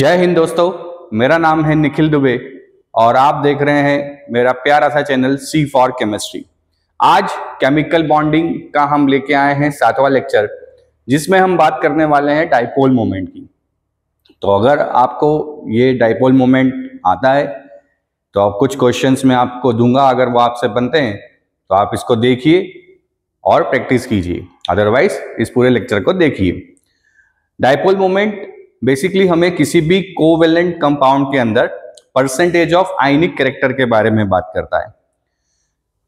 जय हिंद दोस्तों, मेरा नाम है निखिल दुबे और आप देख रहे हैं मेरा प्यारा सा चैनल सी फॉर केमिस्ट्री। आज केमिकल बॉन्डिंग का हम लेके आए हैं 7वां लेक्चर, जिसमें हम बात करने वाले हैं डाइपोल मोमेंट की। तो अगर आपको ये डाइपोल मोमेंट आता है तो आप कुछ क्वेश्चंस मैं आपको दूंगा, अगर वो आपसे बनते हैं तो आप इसको देखिए और प्रैक्टिस कीजिए, अदरवाइज इस पूरे लेक्चर को देखिए। डाइपोल मोमेंट बेसिकली हमें किसी भी कोवेलेंट कंपाउंड के अंदर परसेंटेज ऑफ आयनिक कैरेक्टर के बारे में बात करता है।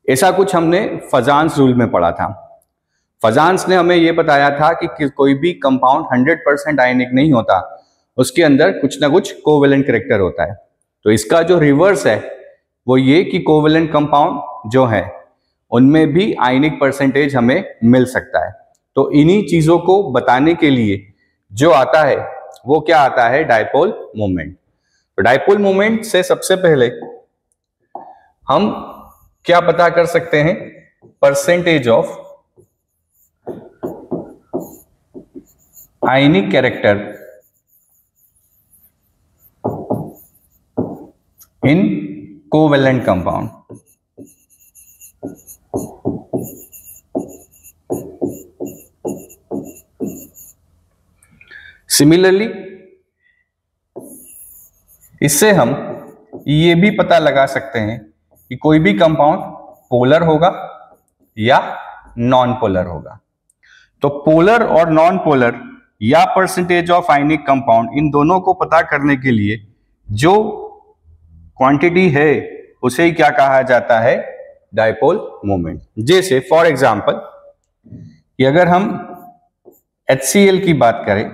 ऐसा कुछ हमने फजान्स रूल में पढ़ा था। फजान्स ने हमें यह बताया था कि कोई भी कंपाउंड 100% आयनिक नहीं होता, उसके अंदर कुछ ना कुछ कोवेलेंट कैरेक्टर होता है। तो इसका जो रिवर्स है वो ये कि कोवेलेंट कंपाउंड जो है उनमें भी आयनिक परसेंटेज हमें मिल सकता है। तो इन्हीं चीजों को बताने के लिए जो आता है वो क्या आता है, डाइपोल मोमेंट। तो डाइपोल मोमेंट से सबसे पहले हम क्या पता कर सकते हैं, percentage of ionic character in covalent compound. Similarly इससे हम ये भी पता लगा सकते हैं कि कोई भी कंपाउंड पोलर होगा या नॉन पोलर होगा। तो पोलर और नॉन पोलर या परसेंटेज ऑफ आयनिक कंपाउंड, इन दोनों को पता करने के लिए जो क्वांटिटी है उसे क्या कहा जाता है, डाइपोल मोमेंट। जैसे फॉर एग्जांपल कि अगर हम HCl की बात करें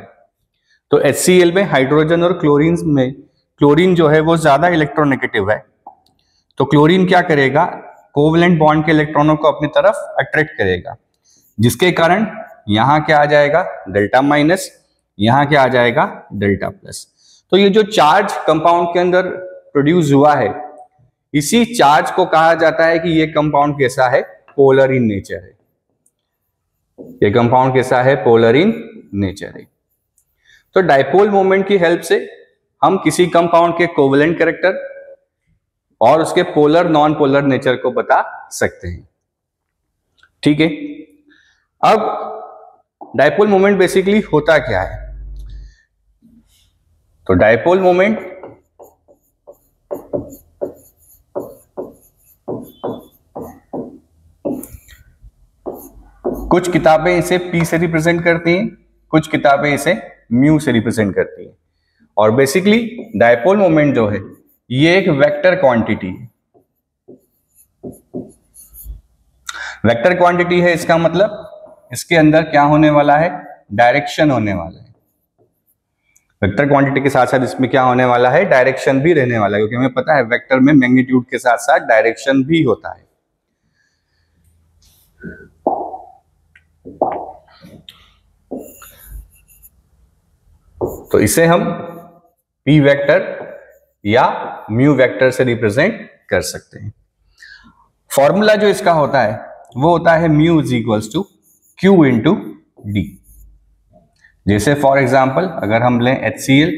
तो HCl में हाइड्रोजन और क्लोरीन में क्लोरीन जो है वो ज्यादा इलेक्ट्रोनेगेटिव है। तो क्लोरीन क्या करेगा, कोवेलेंट बॉन्ड के इलेक्ट्रॉनों को अपनी तरफ अट्रैक्ट करेगा, जिसके कारण यहां क्या आ जाएगा, डेल्टा माइनस, यहां क्या आ जाएगा, डेल्टा प्लस। तो ये जो चार्ज कंपाउंड के अंदर प्रोड्यूस हुआ है, इसी चार्ज को कहा जाता है कि ये कंपाउंड कैसा है, पोलर इन नेचर है। ये कंपाउंड कैसा है, पोलर इन नेचर है। तो डाइपोल मोमेंट की हेल्प से हम किसी कंपाउंड के कोवेलेंट कैरेक्टर और उसके पोलर नॉन पोलर नेचर को बता सकते हैं। ठीक है, अब डाइपोल मोमेंट बेसिकली होता क्या है। तो डाइपोल मोमेंट कुछ किताबें इसे P से रिप्रेजेंट करती हैं, कुछ किताबें इसे म्यू से रिप्रेजेंट करती है। और बेसिकली डाइपोल मोमेंट जो है ये एक वेक्टर क्वांटिटी है। वेक्टर क्वांटिटी है, इसका मतलब इसके अंदर क्या होने वाला है, डायरेक्शन होने वाला है। वेक्टर क्वांटिटी के साथ साथ इसमें क्या होने वाला है, डायरेक्शन भी रहने वाला है, क्योंकि हमें पता है वेक्टर में मैग्नीट्यूड के साथ साथ डायरेक्शन भी होता है। तो इसे हम P वेक्टर या म्यू वेक्टर से रिप्रेजेंट कर सकते हैं। फॉर्मूला जो इसका होता है वो होता है mu is equals to Q into D. जैसे फॉर एग्जांपल अगर हम लें HCl,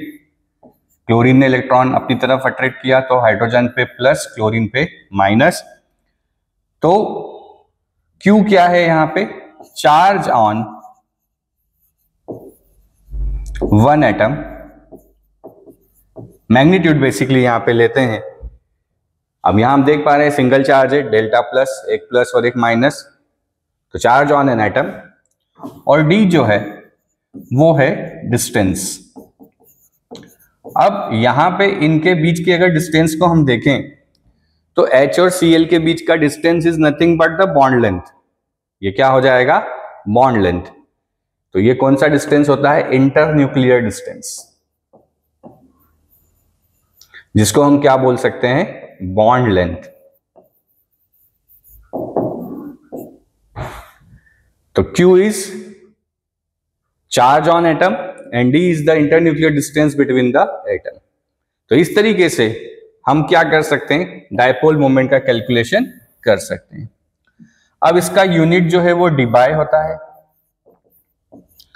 क्लोरीन ने इलेक्ट्रॉन अपनी तरफ अट्रैक्ट किया तो हाइड्रोजन पे प्लस, क्लोरीन पे माइनस। तो Q क्या है यहां पे, charge on one atom. Magnitude basically यहां पे लेते हैं। अब यहां हम देख पा रहे हैं सिंगल चार्ज है, डेल्टा प्लस, एक प्लस और एक माइनस, तो चार्ज ऑन एन एटम। और डी जो है वो है डिस्टेंस। अब यहां पे इनके बीच की अगर डिस्टेंस को हम देखें तो H और Cl के बीच का distance is nothing but the bond length. ये क्या हो जाएगा, बॉन्ड लेंथ। तो ये कौन सा डिस्टेंस होता है, इंटर न्यूक्लियर डिस्टेंस, जिसको हम क्या बोल सकते हैं, बॉन्ड लेंथ। तो Q is charge on atom and D is the inter nuclear distance between the atom. तो इस तरीके से हम क्या कर सकते हैं, डाइपोल मोमेंट का कैलकुलेशन कर सकते हैं। अब इसका यूनिट जो है वो डिबाई होता है,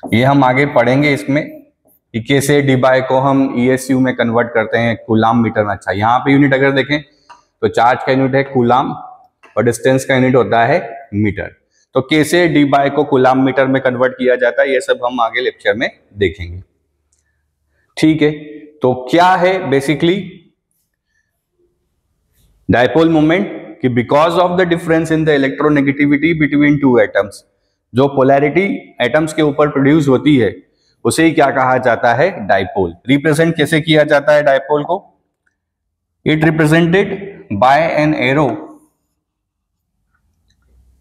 ये हम आगे पढ़ेंगे इसमें। कि कैसे डी बाय को हम ESU में कन्वर्ट करते हैं कूलाम मीटर में। अच्छा, यहाँ पे यूनिट अगर देखें तो चार्ज का यूनिट है कूलाम और डिस्टेंस का यूनिट होता है मीटर। तो कैसे डी बाय को कूलाम मीटर में कन्वर्ट किया जाता है ये सब हम आगे लेक्चर में देखेंगे। ठीक है, तो क्या है बेसिकली डायपोल मोमेंट कि because of the difference in the electronegativity between two atoms, जो पोलैरिटी एटम्स के ऊपर प्रोड्यूस होती है उसे ही क्या कहा जाता है, डायपोल। रिप्रेजेंट कैसे किया जाता है डायपोल को, it represented by an arrow,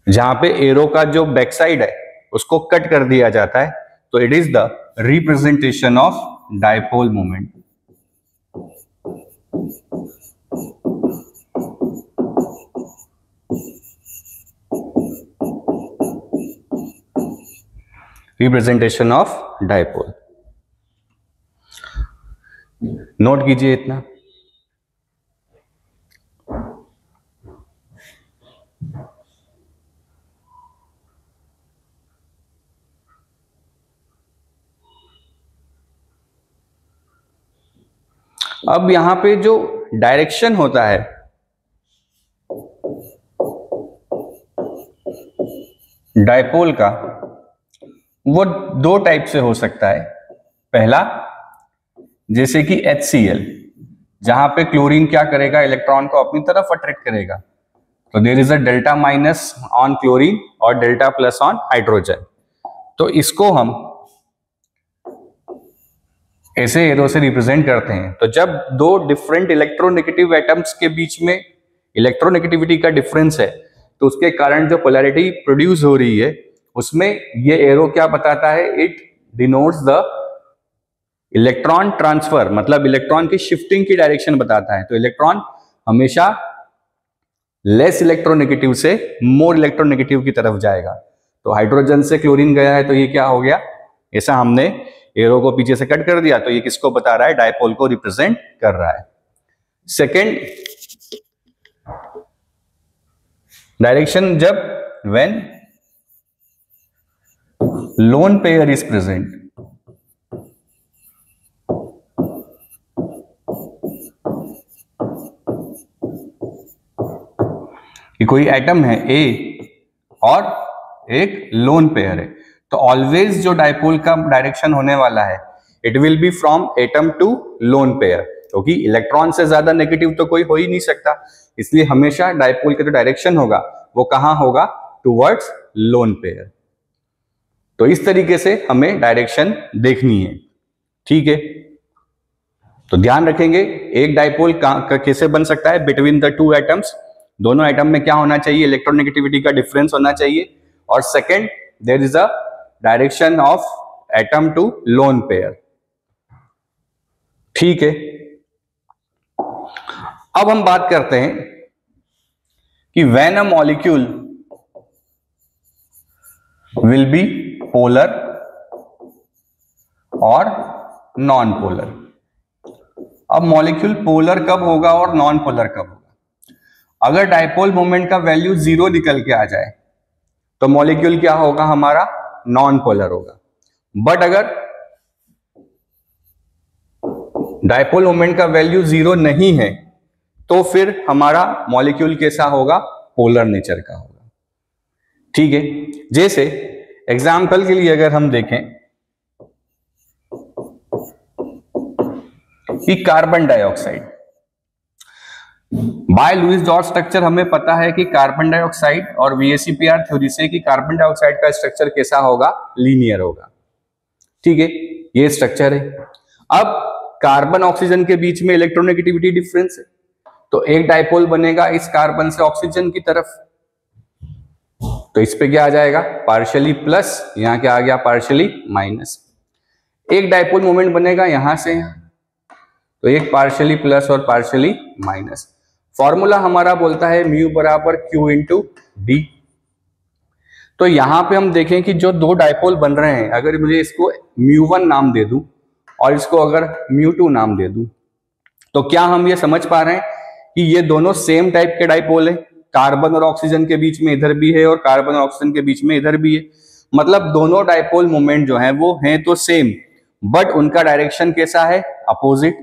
जहां पे एरो का जो बैक साइड है उसको कट कर दिया जाता है, तो it is the representation of dipole moment. Representation of dipole, note कीजिए इतना। अब यहां पे जो डायरेक्शन होता है डायपोल का, वो दो टाइप से हो सकता है। पहला, जैसे कि HCl, जहां पे क्लोरीन क्या करेगा, इलेक्ट्रॉन को अपनी तरफ अट्रैक्ट करेगा, तो there is a delta minus on chlorine और डेल्टा प्लस ऑन हाइड्रोजन। तो इसको हम ऐसे एरो से रिप्रेजेंट करते हैं। तो जब दो डिफरेंट इलेक्ट्रोनेगेटिव एटम्स के बीच में इलेक्ट्रोनेगेटिविटी का डिफरेंस है, तो उसके कारण जो पोलैरिटी प्रोड्यूस हो रही है उसमें ये एरो क्या बताता है, it denotes the electron transfer, मतलब इलेक्ट्रॉन की शिफ्टिंग की डायरेक्शन बताता है। तो इलेक्ट्रॉन हमेशा लेस इलेक्ट्रोनेगेटिव से मोर इलेक्ट्रोनेगेटिव की तरफ जाएगा। तो हाइड्रोजन से क्लोरीन गया है तो ये क्या हो गया, ऐसा हमने एरो को पीछे से कट कर दिया, तो ये किसको बता रहा है, डायपोल को रिप्रेजेंट कर रहा है। सेकेंड डायरेक्शन, जब when lone pair is present, कि कोई एटम है A और एक लोन पेयर है, तो ऑलवेज जो डायपोल का डायरेक्शन होने वाला है it will be from atom to lone pair, क्योंकि इलेक्ट्रॉन से ज्यादा नेगेटिव तो कोई हो ही नहीं सकता, इसलिए हमेशा डायपोल का जो डायरेक्शन होगा वो कहां होगा, टुवर्ड्स लोन पेयर। तो इस तरीके से हमें डायरेक्शन देखनी है। ठीक है, तो ध्यान रखेंगे एक डायपोल कैसे बन सकता है, बिटवीन द टू एटम्स, दोनों एटम में क्या होना चाहिए, इलेक्ट्रोनेगेटिविटी का डिफरेंस होना चाहिए, और second there is a direction of atom to lone pair. ठीक है, अब हम बात करते हैं कि when a molecule will be polar और नॉन पोलर। अब मॉलिक्यूल पोलर कब होगा और नॉन पोलर कब होगा, अगर डायपोल मोमेंट का वैल्यू 0 निकल के आ जाए तो मॉलिक्यूल क्या होगा, हमारा नॉन पोलर होगा। बट अगर डायपोल मोमेंट का वैल्यू 0 नहीं है तो फिर हमारा मॉलिक्यूल कैसा होगा, पोलर नेचर का होगा। ठीक है, जैसे एग्जाम्पल के लिए अगर हम देखें कि carbon dioxide, by Lewis dot structure हमें पता है कि कार्बन डाइऑक्साइड, और VSEPR थ्योरी से कि कार्बन डाइऑक्साइड का स्ट्रक्चर कैसा होगा, लीनियर होगा। ठीक है, ये स्ट्रक्चर है। अब कार्बन ऑक्सीजन के बीच में इलेक्ट्रोनेगेटिविटी डिफरेंस है, तो एक डायपोल बनेगा इस कार्बन से ऑक्सीजन की तरफ, तो इस पे क्या आ जाएगा, पार्शियली प्लस, यहां क्या आ गया, पार्शियली माइनस। एक डायपोल मोमेंट बनेगा यहां से यहां, तो एक पार्शियली प्लस और पार्शियली माइनस। फॉर्मूला हमारा बोलता है म्यू बराबर Q इंटू डी। तो यहां पे हम देखें कि जो दो डायपोल बन रहे हैं, अगर मुझे इसको μ1 नाम दे दूं और इसको अगर μ2 नाम दे दूं, तो क्या हम ये समझ पा रहे हैं कि ये दोनों सेम टाइप के डायपोल है, कार्बन और ऑक्सीजन के बीच में इधर भी है और कार्बन और ऑक्सीजन के बीच में इधर भी है, मतलब दोनों डायपोल मोमेंट जो है वो हैं तो सेम, बट उनका डायरेक्शन कैसा है, अपोजिट।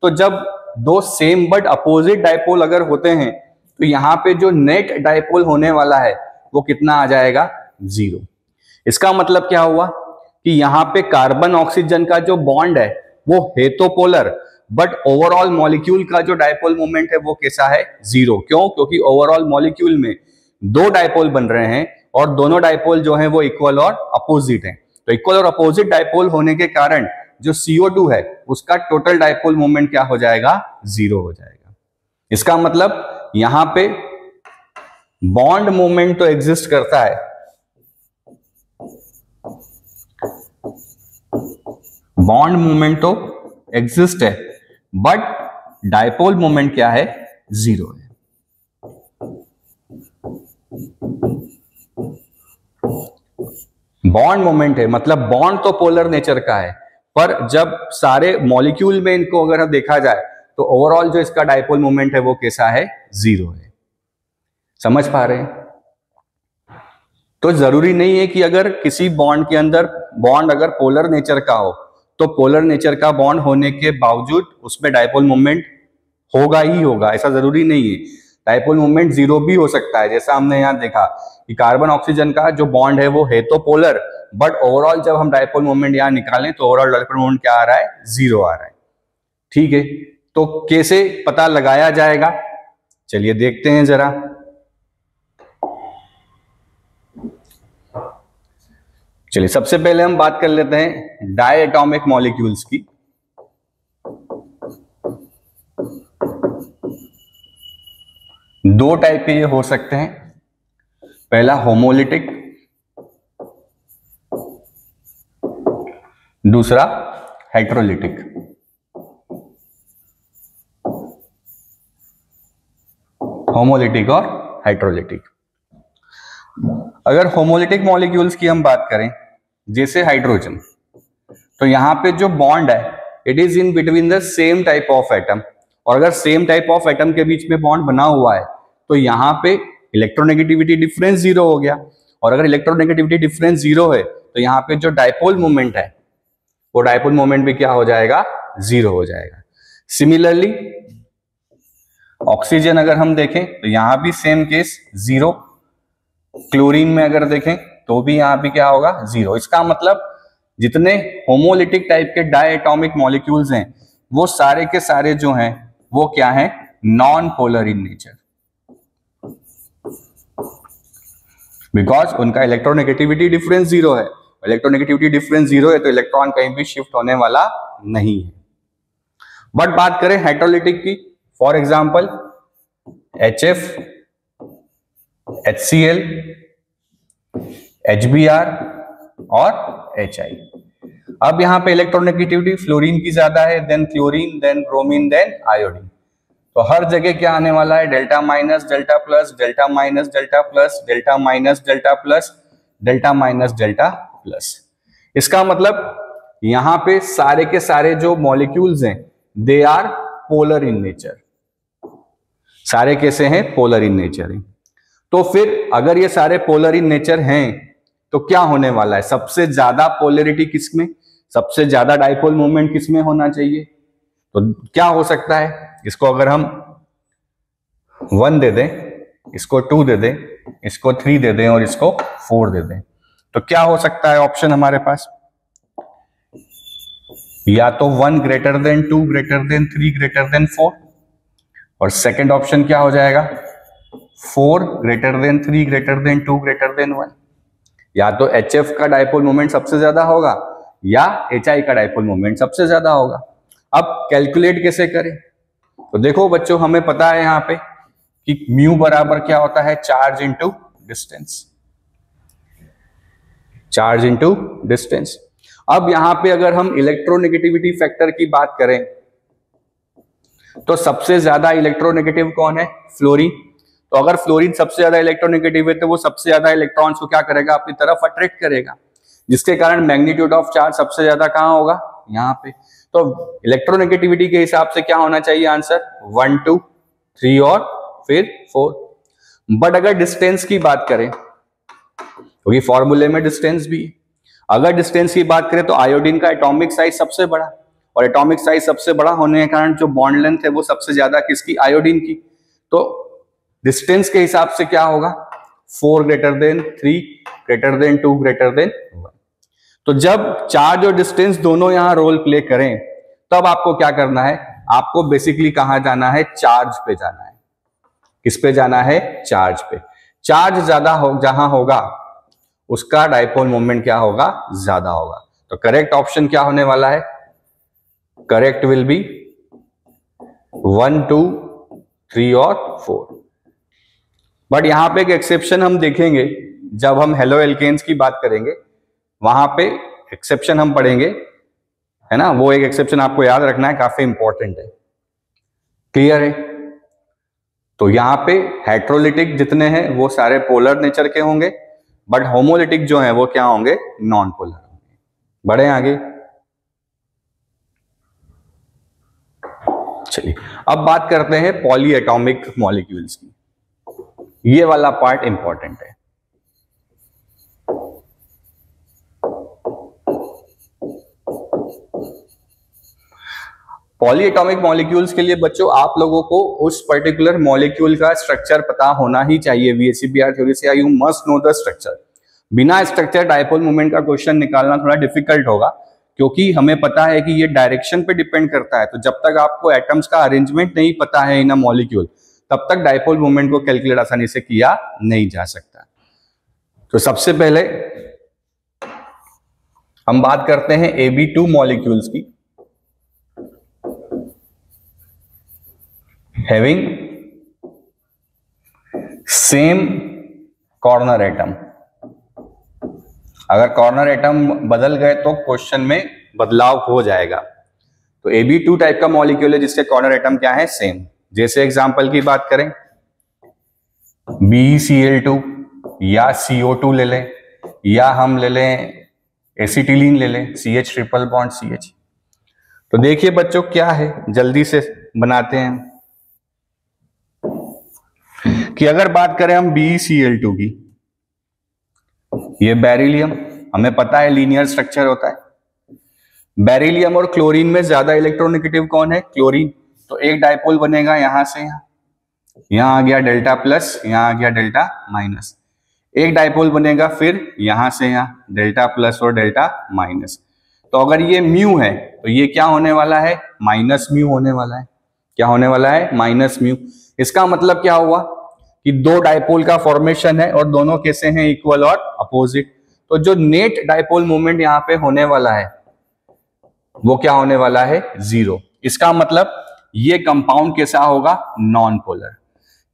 तो जब दो सेम बट अपोजिट डायपोल अगर होते हैं तो यहाँ पे जो नेट डायपोल होने वाला है वो कितना आ जाएगा, 0। इसका मतलब क्या हुआ कि यहाँ पे कार्बन ऑक्सीजन का जो बॉन्ड है वो है तो पोलर, बट ओवरऑल मॉलिक्यूल का जो डायपोल मोमेंट है वो कैसा है, 0। क्यों? क्योंकि ओवरऑल मॉलिक्यूल में दो डायपोल बन रहे हैं और दोनों डायपोल जो है वो इक्वल और अपोजिट हैं। तो इक्वल और अपोजिट डायपोल होने के कारण जो CO2 है उसका टोटल डायपोल मोमेंट क्या हो जाएगा, 0 हो जाएगा। इसका मतलब यहां पे बॉन्ड मोमेंट तो एग्जिस्ट करता है, बॉन्ड मोमेंट तो एग्जिस्ट है, बट डायपोल मोमेंट क्या है, 0 है। बॉन्ड मोमेंट है मतलब बॉन्ड तो पोलर नेचर का है, पर जब सारे मॉलिक्यूल में इनको अगर देखा जाए तो ओवरऑल जो इसका डायपोल मोमेंट है वो कैसा है, 0 है। समझ पा रहे हैं? तो जरूरी नहीं है कि अगर किसी बॉन्ड के अंदर बॉन्ड अगर पोलर नेचर का हो तो पोलर नेचर का बॉन्ड होने के बावजूद उसमें डायपोल मोमेंट होगा ही होगा, ऐसा जरूरी नहीं है। डायपोल मोमेंट 0 भी हो सकता है, जैसा हमने यहाँ देखा कि कार्बन ऑक्सीजन का जो बॉन्ड है वो है तो पोलर, बट ओवरऑल जब हम डायपोल मोमेंट यहाँ निकालें तो ओवरऑल डायपोल मोमेंट क्या आ रहा है, 0 आ रहा है। ठीक है, तो कैसे पता लगाया जाएगा, चलिए देखते हैं जरा। चलिए सबसे पहले हम बात कर लेते हैं डायटोमिक मॉलिक्यूल्स की। दो टाइप के ये हो सकते हैं, पहला होमोलिटिक, दूसरा हेट्रोलिटिक। होमोलिटिक और हेट्रोलिटिक। अगर होमोलिटिक मॉलिक्यूल्स की हम बात करें जैसे हाइड्रोजन, तो यहां पे जो बॉन्ड है it is in between the same type of atom, और अगर सेम टाइप ऑफ एटम के बीच में बॉन्ड बना हुआ है तो यहाँ पे इलेक्ट्रोनेगेटिविटी डिफरेंस 0 हो गया, और अगर इलेक्ट्रोनेगेटिविटी डिफरेंस 0 है तो यहाँ पे जो डायपोल मोमेंट है वो डायपोल मोमेंट भी क्या हो जाएगा, 0 हो जाएगा। सिमिलरली ऑक्सीजन अगर हम देखें तो यहां भी सेम केस 0, क्लोरीन में अगर देखें तो भी यहां भी क्या होगा, 0। इसका मतलब जितने होमोलिटिक टाइप के डायटोमिक मॉलिक्यूल्स हैं वो सारे के सारे जो हैं वो क्या हैं, non polar in nature, because उनका इलेक्ट्रोनेगेटिविटी डिफरेंस 0 है। इलेक्ट्रोनेगेटिविटी डिफरेंस 0 है तो इलेक्ट्रॉन कहीं भी शिफ्ट होने वाला नहीं है। बट बात करें हेट्रोलिटिक की, for example HF, HCl, HBr और HI। अब यहां पे इलेक्ट्रोनेगेटिविटी फ्लोरीन की ज्यादा है, then chlorine, then bromine, then iodine. तो हर जगह क्या आने वाला है, delta minus, delta plus, delta minus, delta plus, delta minus, delta plus, delta minus, delta plus. इसका मतलब यहां पे सारे के सारे जो मॉलिक्यूल्स हैं they are polar in nature, सारे कैसे हैं, पोलर इन नेचर है। तो फिर अगर ये सारे पोलर इन नेचर हैं तो क्या होने वाला है, सबसे ज्यादा पोलरिटी किसमें, सबसे ज्यादा डायपोल मोमेंट किसमें होना चाहिए, तो क्या हो सकता है, इसको अगर हम 1 दे दें, इसको 2 दे दें, इसको 3 दे दें और इसको 4 दे दें, तो क्या हो सकता है ऑप्शन हमारे पास, या तो 1 greater than 2 greater than 3 greater than 4, और सेकंड ऑप्शन क्या हो जाएगा, 4 greater than 3 greater than 2 greater than 1। या तो HF का डायपोल मोमेंट सबसे ज्यादा होगा या HI का डायपोल मोमेंट सबसे ज्यादा होगा। अब कैलकुलेट कैसे करें, तो देखो बच्चों हमें पता है यहाँ पे कि म्यू बराबर क्या होता है, charge into distance, charge into distance. अब यहां पे अगर हम इलेक्ट्रोनेगेटिविटी फैक्टर की बात करें तो सबसे ज्यादा इलेक्ट्रोनेगेटिव कौन है, फ्लोरीन। तो अगर फ्लोरीन सबसे ज्यादा इलेक्ट्रोनेगेटिव है तो वो सबसे ज्यादा इलेक्ट्रॉन्स को क्या करेगा, अपनी तरफ अट्रैक्ट करेगा, जिसके कारण मैग्नीट्यूड ऑफ चार्ज सबसे ज्यादा कहां होगा, यहाँ पे। तो इलेक्ट्रोनेगेटिविटी के हिसाब से क्या होना चाहिए आंसर, 1, 2, 3 और फिर 4। बट अगर डिस्टेंस की बात करें, क्योंकि फॉर्मूले में डिस्टेंस भी, अगर डिस्टेंस की बात करें तो आयोडीन का एटॉमिक साइज सबसे बड़ा, और एटॉमिक साइज सबसे बड़ा होने के कारण जो बॉन्ड लेंथ है वो सबसे ज्यादा किसकी, आयोडीन की। तो डिस्टेंस के हिसाब से क्या होगा, 4 greater than 3 greater than 2 greater than 1। तो जब चार्ज और डिस्टेंस दोनों यहां रोल प्ले करें तब आपको क्या करना है, आपको बेसिकली कहां जाना है, चार्ज पे जाना है। किस पे जाना है, चार्ज पे। चार्ज ज्यादा जहां होगा उसका डाइपोल मोमेंट क्या होगा, ज्यादा होगा। तो करेक्ट ऑप्शन क्या होने वाला है, करेक्ट विल बी 1, 2, 3 और 4। बट यहां पे एक एक्सेप्शन हम देखेंगे, जब हम हेलो एल्केन्स की बात करेंगे वहां पे एक्सेप्शन हम पढ़ेंगे, है ना। वो एक एक्सेप्शन आपको याद रखना है, काफी इंपॉर्टेंट है। क्लियर है। तो यहां पे हेट्रोलिटिक जितने हैं वो सारे पोलर नेचर के होंगे, बट होमोलिटिक जो है वो क्या होंगे, नॉन पोलर होंगे। बढ़े आगे। चलिए अब बात करते हैं पॉली एटॉमिक मॉलिक्यूल्स की। ये वाला पार्ट इंपॉर्टेंट है। पॉली एटॉमिक मॉलिक्यूल्स के लिए बच्चों आप लोगों को उस पर्टिकुलर मॉलिक्यूल का स्ट्रक्चर पता होना ही चाहिए। VSEPR थ्योरी से you must know the structure. बिना स्ट्रक्चर डाइपोल मोमेंट का क्वेश्चन निकालना थोड़ा डिफिकल्ट होगा, क्योंकि हमें पता है कि ये डायरेक्शन पे डिपेंड करता है। तो जब तक आपको एटम्स का अरेंजमेंट नहीं पता है इन अ मॉलिक्यूल, तब तक डाइपोल मोमेंट को कैलकुलेट आसानी से किया नहीं जा सकता। तो सबसे पहले हम बात करते हैं AB2 मॉलिक्यूल्स की, हैविंग सेम कॉर्नर एटम। अगर कॉर्नर एटम बदल गए तो क्वेश्चन में बदलाव हो जाएगा। तो AB2 टाइप का मॉलिक्यूल है जिसके कॉर्नर एटम क्या है, सेम। जैसे एग्जांपल की बात करें BeCl2 या CO2 ले लें, या हम ले लें एसिटिलीन ले लें, CH ट्रिपल बॉन्ड CH। तो देखिए बच्चों क्या है, जल्दी से बनाते हैं कि अगर बात करें हम BeCl2 की, ये बेरिलियम, हमें पता है लीनियर स्ट्रक्चर होता है। बेरिलियम और क्लोरीन में ज्यादा इलेक्ट्रोनेगेटिव कौन है, क्लोरीन। तो एक डाइपोल बनेगा यहां से यहां आ गया डेल्टा प्लस, यहां आ गया डेल्टा माइनस। एक डाइपोल बनेगा फिर यहां से यहां डेल्टा प्लस और डेल्टा माइनस। तो अगर ये म्यू है तो ये क्या होने वाला है, माइनस म्यू होने वाला है। क्या होने वाला है, माइनस म्यू। इसका मतलब क्या हुआ कि दो डाइपोल का फॉर्मेशन है और दोनों कैसे हैं, इक्वल और अपोजिट। तो जो नेट डाइपोल मोमेंट यहां पे होने वाला है वो क्या होने वाला है, 0। इसका मतलब ये कंपाउंड कैसा होगा, नॉन पोलर।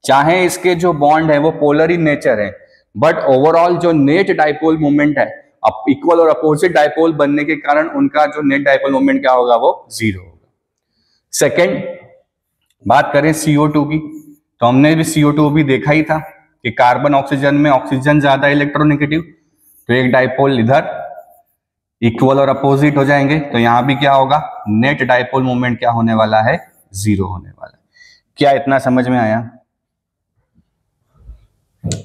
चाहे इसके जो बॉन्ड है वो पोलर इन नेचर है, बट ओवरऑल जो नेट डाइपोल मोमेंट है अब इक्वल और अपोजिट डाइपोल बनने के कारण उनका जो नेट डाइपोल मोमेंट क्या होगा, वो 0 होगा। सेकेंड बात करें CO2 की, तो हमने भी CO2 भी देखा ही था कि कार्बन ऑक्सीजन में ऑक्सीजन ज्यादा इलेक्ट्रोनेगेटिव, तो एक डाइपोल इधर इक्वल और अपोजिट हो जाएंगे। तो यहां भी क्या होगा, नेट डाइपोल मोमेंट क्या होने वाला है, 0 होने वाला है। क्या इतना समझ में आया,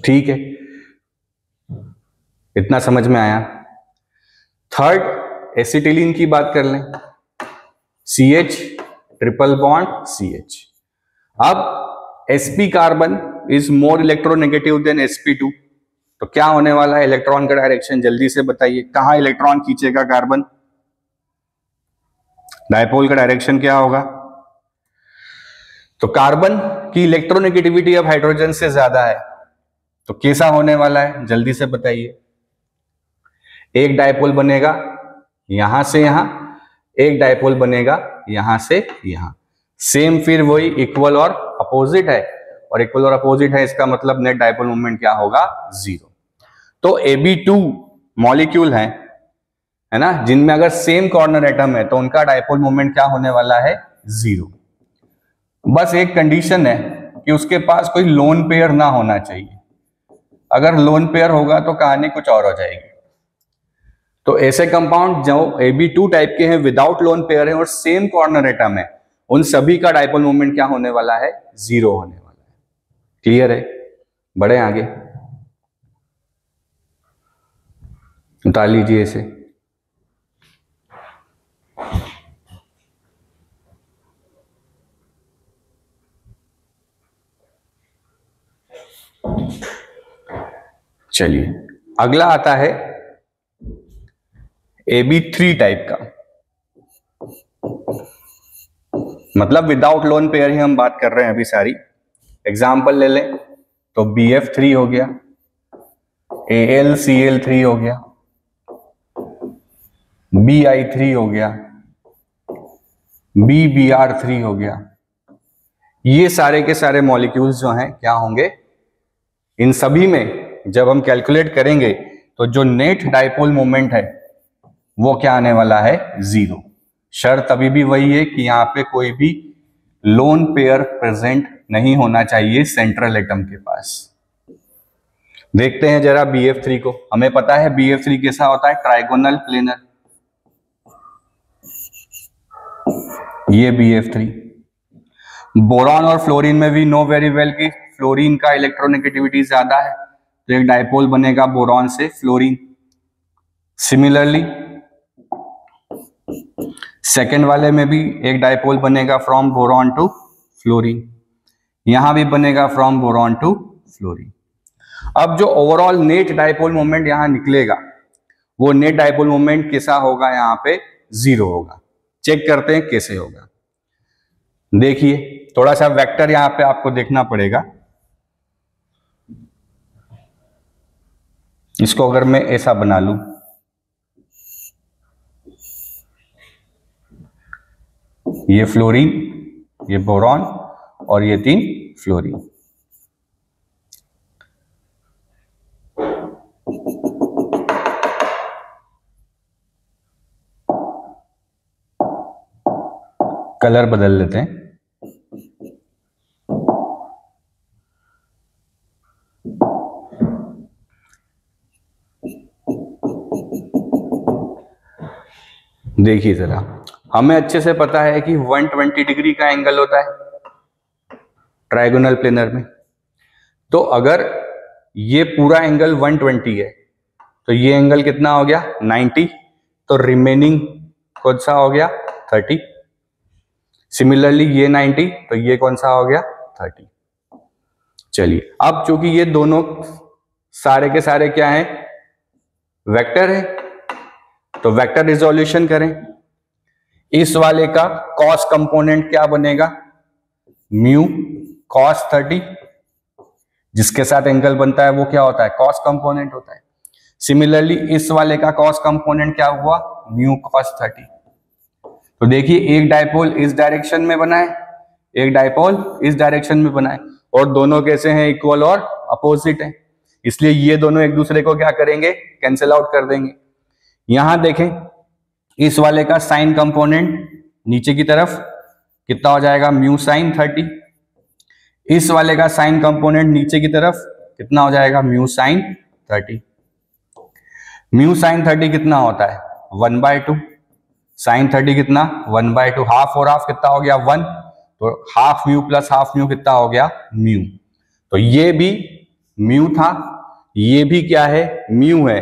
ठीक है, इतना समझ में आया। थर्ड एसिटिलीन की बात कर लें, CH ट्रिपल बॉन्ड CH। अब sp carbon is more electronegative than sp2, तो क्या होने वाला है, इलेक्ट्रॉन का डायरेक्शन जल्दी से बताइए, कहां इलेक्ट्रॉन खींचेगा कार्बन, डायपोल का डायरेक्शन क्या होगा। तो कार्बन की इलेक्ट्रोनेगेटिविटी अब हाइड्रोजन से ज्यादा है, तो कैसा होने वाला है, जल्दी से बताइए। एक डायपोल बनेगा यहां से यहां, एक डायपोल बनेगा यहां से यहां, सेम फिर वही इक्वल और अपोजिट है, और इक्वल और अपोजिट है इसका मतलब नेट डायपोल मोमेंट क्या होगा, 0। तो AB2 मॉलिक्यूल है ना, जिनमें अगर सेम कॉर्नर एटम है तो उनका डायपोल मोमेंट क्या होने वाला है, 0। बस एक कंडीशन है कि उसके पास कोई लोन पेयर ना होना चाहिए। अगर लोन पेयर होगा तो कहानी कुछ और हो जाएगी। तो ऐसे कंपाउंड जो AB2 टाइप के हैं विदाउट लोन पेयर है और सेम कॉर्नर एटम है, उन सभी का डायपोल मोमेंट क्या होने वाला है, 0 होने वाला है। क्लियर है, बढ़े आगे, उतार लीजिए इसे। चलिए अगला आता है AB3 टाइप का, मतलब विदाउट लोन पेयर ही हम बात कर रहे हैं अभी सारी। एग्जाम्पल ले लें तो BF3 हो गया, AlCl3 हो गया, BI3 हो गया, BBr3 हो गया। ये सारे के सारे मॉलिक्यूल्स जो हैं क्या होंगे, इन सभी में जब हम कैलकुलेट करेंगे तो जो नेट डाइपोल मोमेंट है वो क्या आने वाला है, 0। शर्त अभी भी वही है कि यहाँ पे कोई भी लोन पेयर प्रेजेंट नहीं होना चाहिए सेंट्रल एटम के पास। देखते हैं जरा BF3 को। हमें पता है BF3 कैसा होता है, ट्राइगोनल प्लेनर। ये BF3। बोरॉन और फ्लोरीन में भी नो वेरी वेल कि फ्लोरीन का इलेक्ट्रोनेगेटिविटी ज्यादा है, तो एक डाइपोल बनेगा बोरॉन से फ्लोरीन। सिमिलरली सेकेंड वाले में भी एक डाइपोल बनेगा फ्रॉम बोरॉन टू फ्लोरीन, यहां भी बनेगा फ्रॉम बोरॉन टू फ्लोरीन। अब जो ओवरऑल नेट डाइपोल मोमेंट यहां निकलेगा वो नेट डाइपोल मोमेंट कैसा होगा, यहां पे 0 होगा। चेक करते हैं कैसे होगा। देखिए थोड़ा सा वेक्टर यहां पे आपको देखना पड़ेगा। इसको अगर मैं ऐसा बना लूं, ये फ्लोरीन, ये बोरॉन और ये 3 फ्लोरीन। कलर बदल लेते हैं। देखिए जरा, हमें अच्छे से पता है कि 120 डिग्री का एंगल होता है ट्राइगोनल प्लेनर में। तो अगर ये पूरा एंगल 120 है तो ये एंगल कितना हो गया, 90। तो रिमेनिंग कौन सा हो गया, 30। सिमिलरली ये 90, तो ये कौन सा हो गया, 30। चलिए अब चूंकि ये दोनों सारे के सारे क्या हैं, वेक्टर है, तो वेक्टर रिजोल्यूशन करें। इस वाले का कॉस कंपोनेंट क्या बनेगा, म्यू कॉस 30, जिसके साथ एंगल बनता है वो क्या होता है, कॉस कंपोनेंट होता है। सिमिलरली इस वाले का कॉस कंपोनेंट क्या हुआ, म्यू कॉस 30। तो देखिए एक डाइपोल इस डायरेक्शन में बना है, एक डाइपोल इस डायरेक्शन में बना है, और दोनों कैसे हैं, इक्वल और अपोजिट है। इसलिए ये दोनों एक दूसरे को क्या करेंगे, कैंसिल आउट कर देंगे। यहां देखें इस वाले का साइन कंपोनेंट नीचे की तरफ कितना हो जाएगा, म्यू साइन 30। इस वाले का साइन कंपोनेंट नीचे की तरफ कितना हो जाएगा, म्यू साइन 30। म्यू साइन 30 कितना होता है, 1/2। साइन 30 कितना, 1/2। हाफ और हाफ कितना हो गया, 1। तो half mu plus half mu कितना हो गया, म्यू। तो ये भी म्यू था, ये भी क्या है, म्यू है,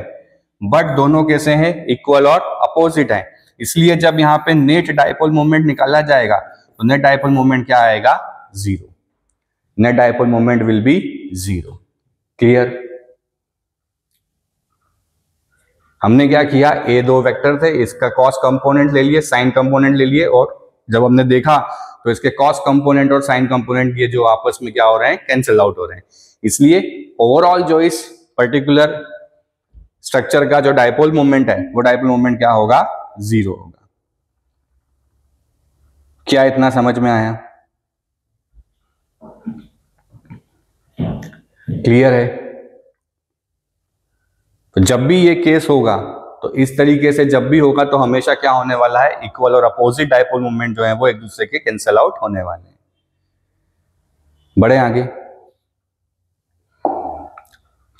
बट दोनों कैसे हैं, इक्वल और अपोजिट हैं। इसलिए जब यहाँ पे नेट डाइपोल मोमेंट निकाला जाएगा तो नेट डाइपोल मोमेंट क्या आएगा, 0। Net dipole moment will be 0। Clear. हमने क्या किया, ये दो वेक्टर थे, इसका कॉस कंपोनेंट ले लिए, साइन कंपोनेंट ले लिए, और जब हमने देखा तो इसके कॉस कंपोनेंट और साइन कंपोनेंट ये जो आपस में क्या हो रहे हैं, कैंसिल आउट हो रहे हैं। इसलिए ओवरऑल जो इस पर्टिकुलर स्ट्रक्चर का जो डाइपोल मोमेंट है वो डाइपोल मोमेंट क्या होगा, 0 होगा। क्या इतना समझ में आया, क्लियर है। तो जब भी ये केस होगा तो इस तरीके से जब भी होगा तो हमेशा क्या होने वाला है, इक्वल और अपोजिट डाइपोल मोमेंट जो है वो एक दूसरे के कैंसिल आउट होने वाले हैं। बढ़े आगे,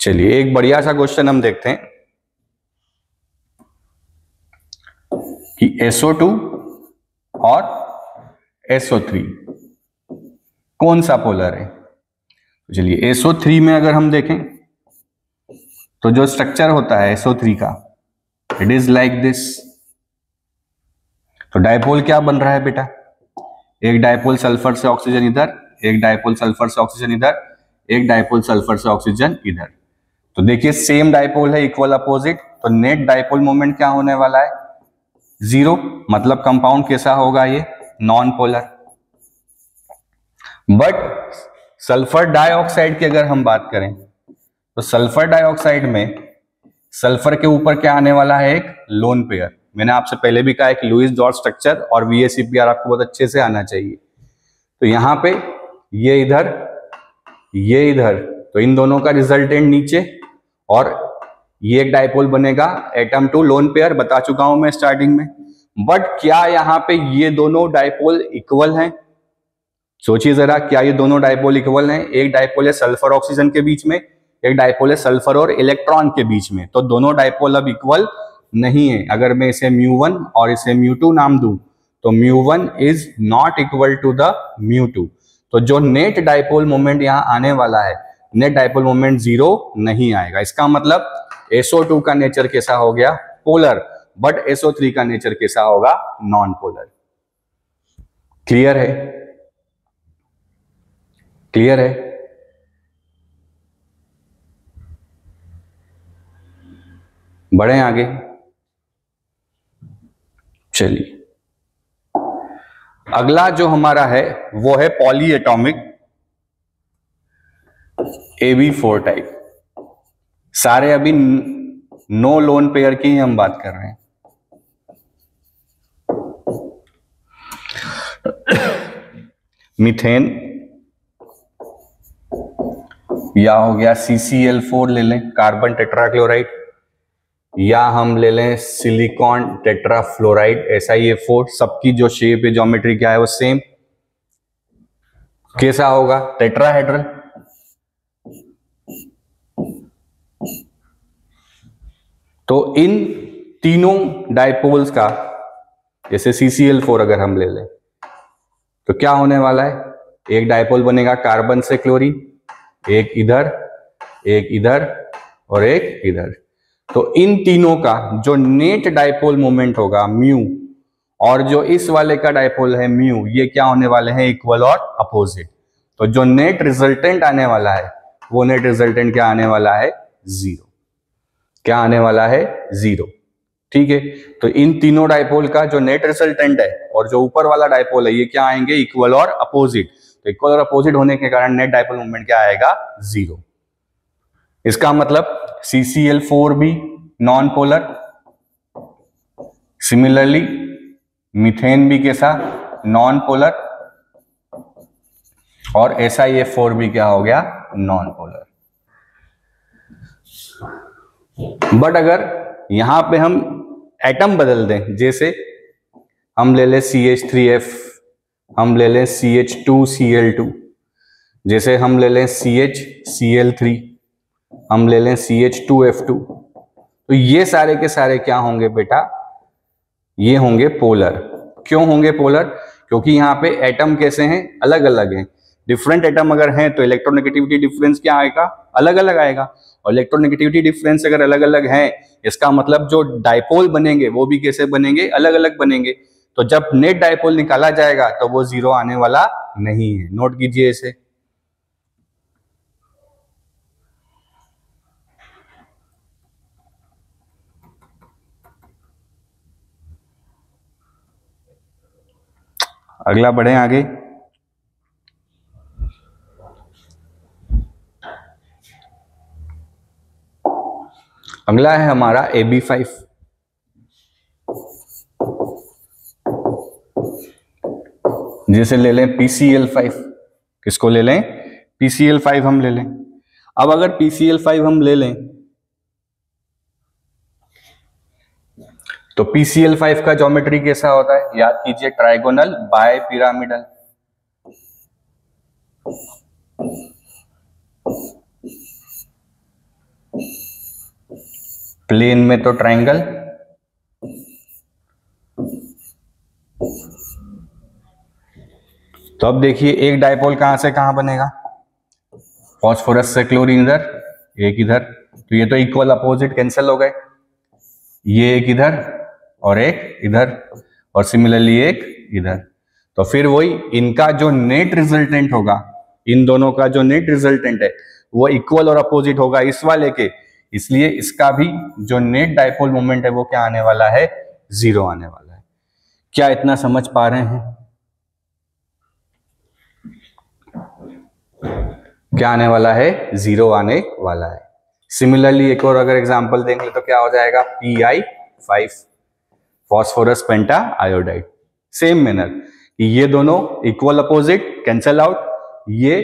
चलिए एक बढ़िया सा क्वेश्चन हम देखते हैं कि SO2 और SO3 कौन सा पोलर है। चलिए SO3 में अगर हम देखें तो जो स्ट्रक्चर होता है SO3 का, इट इज लाइक दिस। तो डाइपोल क्या बन रहा है बेटा, एक डाइपोल सल्फर से ऑक्सीजन इधर, एक डाइपोल सल्फर से ऑक्सीजन इधर, एक डाइपोल सल्फर से ऑक्सीजन इधर। तो देखिए सेम डाइपोल है, इक्वल अपोजिट, तो नेट डाइपोल मोमेंट क्या होने वाला है? 0। मतलब कंपाउंड कैसा होगा? ये non polar. But sulphur dioxide की अगर हम बात करें तो सल्फर डाइऑक्साइड में सल्फर के ऊपर क्या आने वाला है? एक लोन पेयर। मैंने आपसे पहले भी कहा है कि लुईस डॉट स्ट्रक्चर और VSEPR आपको बहुत अच्छे से आना चाहिए। तो यहां पे ये इधर, ये इधर, तो इन दोनों का रिजल्टेंट नीचे, और ये एक डाइपोल बनेगा एटम टू लोन पेयर, बता चुका हूं मैं स्टार्टिंग में। बट क्या यहां पे ये दोनों डाइपोल इक्वल हैं? सोचिए जरा, क्या ये दोनों डाइपोल इक्वल हैं? एक डाइपोल है सल्फर ऑक्सीजन के बीच में, एक डाइपोल है सल्फर और इलेक्ट्रॉन के बीच में, तो दोनों डाइपोल अब इक्वल नहीं है। अगर मैं इसे μ1 और इसे μ2 नाम दूं तो μ1 is not equal to the μ2। तो जो नेट डाइपोल मोमेंट यहां आने वाला है, नेट डाइपोल मोमेंट 0 नहीं आएगा। इसका मतलब SO2 का नेचर कैसा हो गया? पोलर। बट SO3 का नेचर कैसा होगा? Non polar. क्लियर है? क्लियर है? बढ़े आगे, चलिए अगला जो हमारा है वो है पॉली एटॉमिक AB4 टाइप। सारे अभी नो लोन पेयर की ही हम बात कर रहे हैं। मीथेन या हो गया CCl4 ले लें, कार्बन टेट्राक्लोराइड, या हम ले लें सिलिकॉन टेट्राफ्लोराइड SiO4। सबकी जो शेप है, ज्योमेट्री क्या है वो सेम। कैसा होगा? टेट्राहेड्रल। तो इन तीनों डाइपोल्स का, जैसे CCl4 अगर हम ले लें तो क्या होने वाला है? एक डाइपोल बनेगा कार्बन से क्लोरीन, एक इधर, एक इधर और एक इधर। तो इन तीनों का जो नेट डाइपोल मोमेंट होगा म्यू, और जो इस वाले का डाइपोल है म्यू, ये क्या होने वाले हैं? इक्वल और अपोजिट। तो जो नेट रिजल्टेंट आने वाला है वो नेट रिजल्टेंट क्या आने वाला है? 0। क्या आने वाला है? 0। ठीक है, तो इन तीनों डाइपोल का जो नेट रिजल्टेंट है और जो ऊपर वाला डाइपोल है, ये क्या आएंगे? इक्वल और अपोजिट। तो इक्वल और अपोजिट होने के कारण नेट डाइपोल मोमेंट क्या आएगा? 0। इसका मतलब CCl4 भी नॉन पोलर, सिमिलरली मीथेन भी कैसा? नॉन पोलर, और SiF4 भी क्या हो गया? Non polar. बट अगर यहां पे हम एटम बदल दें, जैसे हम ले लें CH3F, हम ले लें CH2Cl2, जैसे हम ले लें CHCl3, हम ले लें CH2F2, तो ये सारे के सारे क्या होंगे बेटा? ये होंगे पोलर। क्यों होंगे पोलर? क्योंकि यहाँ पे एटम कैसे हैं? अलग अलग हैं। डिफरेंट एटम अगर हैं तो इलेक्ट्रोनेगेटिविटी डिफरेंस क्या आएगा? अलग अलग आएगा। और इलेक्ट्रोनेगेटिविटी डिफरेंस अगर अलग अलग है, इसका मतलब जो डाइपोल बनेंगे वो भी कैसे बनेंगे? अलग अलग बनेंगे। तो जब नेट डाइपोल निकाला जाएगा तो वो 0 आने वाला नहीं है। नोट कीजिए इसे। अगला बढ़े आगे। अगला है हमारा AB5। जैसे ले लें PCl5। किसको ले लें? PCl5 हम ले लें। अब अगर PCl5 हम ले लें तो PCl5 का ज्योमेट्री कैसा होता है? याद कीजिए, ट्राइगोनल बाय पिरामिडल। प्लेन में तो ट्रायंगल, तो अब देखिए एक डाइपोल कहां से कहां बनेगा? फास्फोरस से क्लोरीन इधर, एक इधर, तो ये तो इक्वल अपोजिट कैंसिल हो गए। ये एक इधर और एक इधर, और सिमिलरली एक इधर। तो फिर वही इनका जो नेट रिजल्टेंट होगा, इन दोनों का जो नेट रिजल्टेंट है वो इक्वल और अपोजिट होगा इस वाले के, इसलिए इसका भी जो नेट डाइपोल मोमेंट है वो क्या आने वाला है, 0 आने वाला है। क्या इतना समझ पा रहे हैं? क्या आने वाला है, 0 आने वाला है। सिमिलरली एक और अगर एग्जांपल देंगे तो क्या हो जाएगा, PI5 फॉस्फोरस पेंटा आयोडाइड। सेम मैनर, ये दोनों इक्वल अपोजिट कैंसल आउट, ये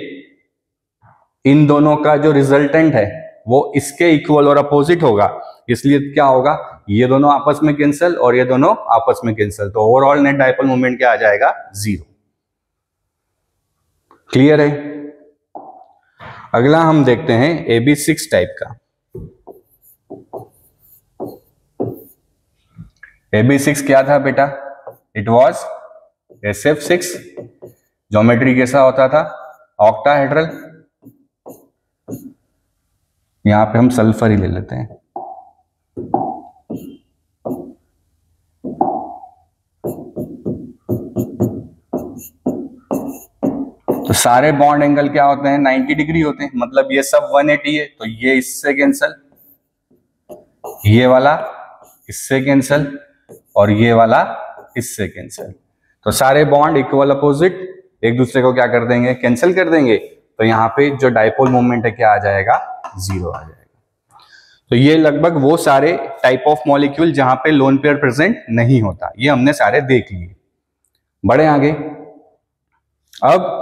इन दोनों का जो रिजल्टेंट है वो इसके इक्वल और अपोजिट होगा, इसलिए क्या होगा, ये दोनों आपस में कैंसल और ये दोनों आपस में कैंसल, तो ओवरऑल नेट डाइपोल मोमेंट क्या आ जाएगा, 0। क्लियर है? अगला हम देखते हैं AB6 टाइप का। AB6 क्या था बेटा? It was SF6। ज्योमेट्री कैसा होता था, ऑक्टाहेड्रल। यहां पे हम सल्फर ही ले लेते हैं। तो सारे बॉन्ड एंगल क्या होते हैं, 90 डिग्री होते हैं, मतलब ये सब 180 है, तो ये इससे कैंसल, ये वाला इससे कैंसल और ये वाला इससे कैंसल। तो सारे बॉन्ड इक्वल अपोजिट एक दूसरे को क्या कर देंगे, कैंसिल कर देंगे, तो यहाँ पे जो डाइपोल मोमेंट है क्या आ जाएगा, 0 आ जाएगा। तो ये लगभग वो सारे टाइप ऑफ मॉलिक्यूल जहां पे लोन पेयर प्रेजेंट नहीं होता, ये हमने सारे देख लिए। बढ़े आगे। अब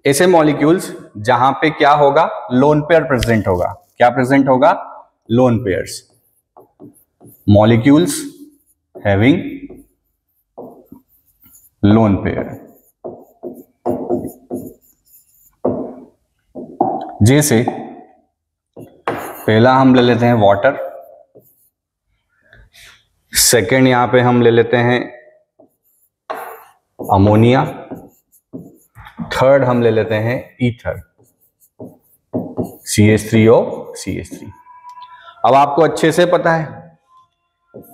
ऐसे मॉलिक्यूल्स जहां पे क्या होगा, लोन पेयर प्रेजेंट होगा। क्या प्रेजेंट होगा, lone pairs. Molecules having lone pair, जैसे पहला हम ले लेते हैं वाटर, सेकेंड यहां पे हम ले लेते हैं अमोनिया, थर्ड हम ले लेते हैं ईथर, CH3O CH3। अब आपको अच्छे से पता है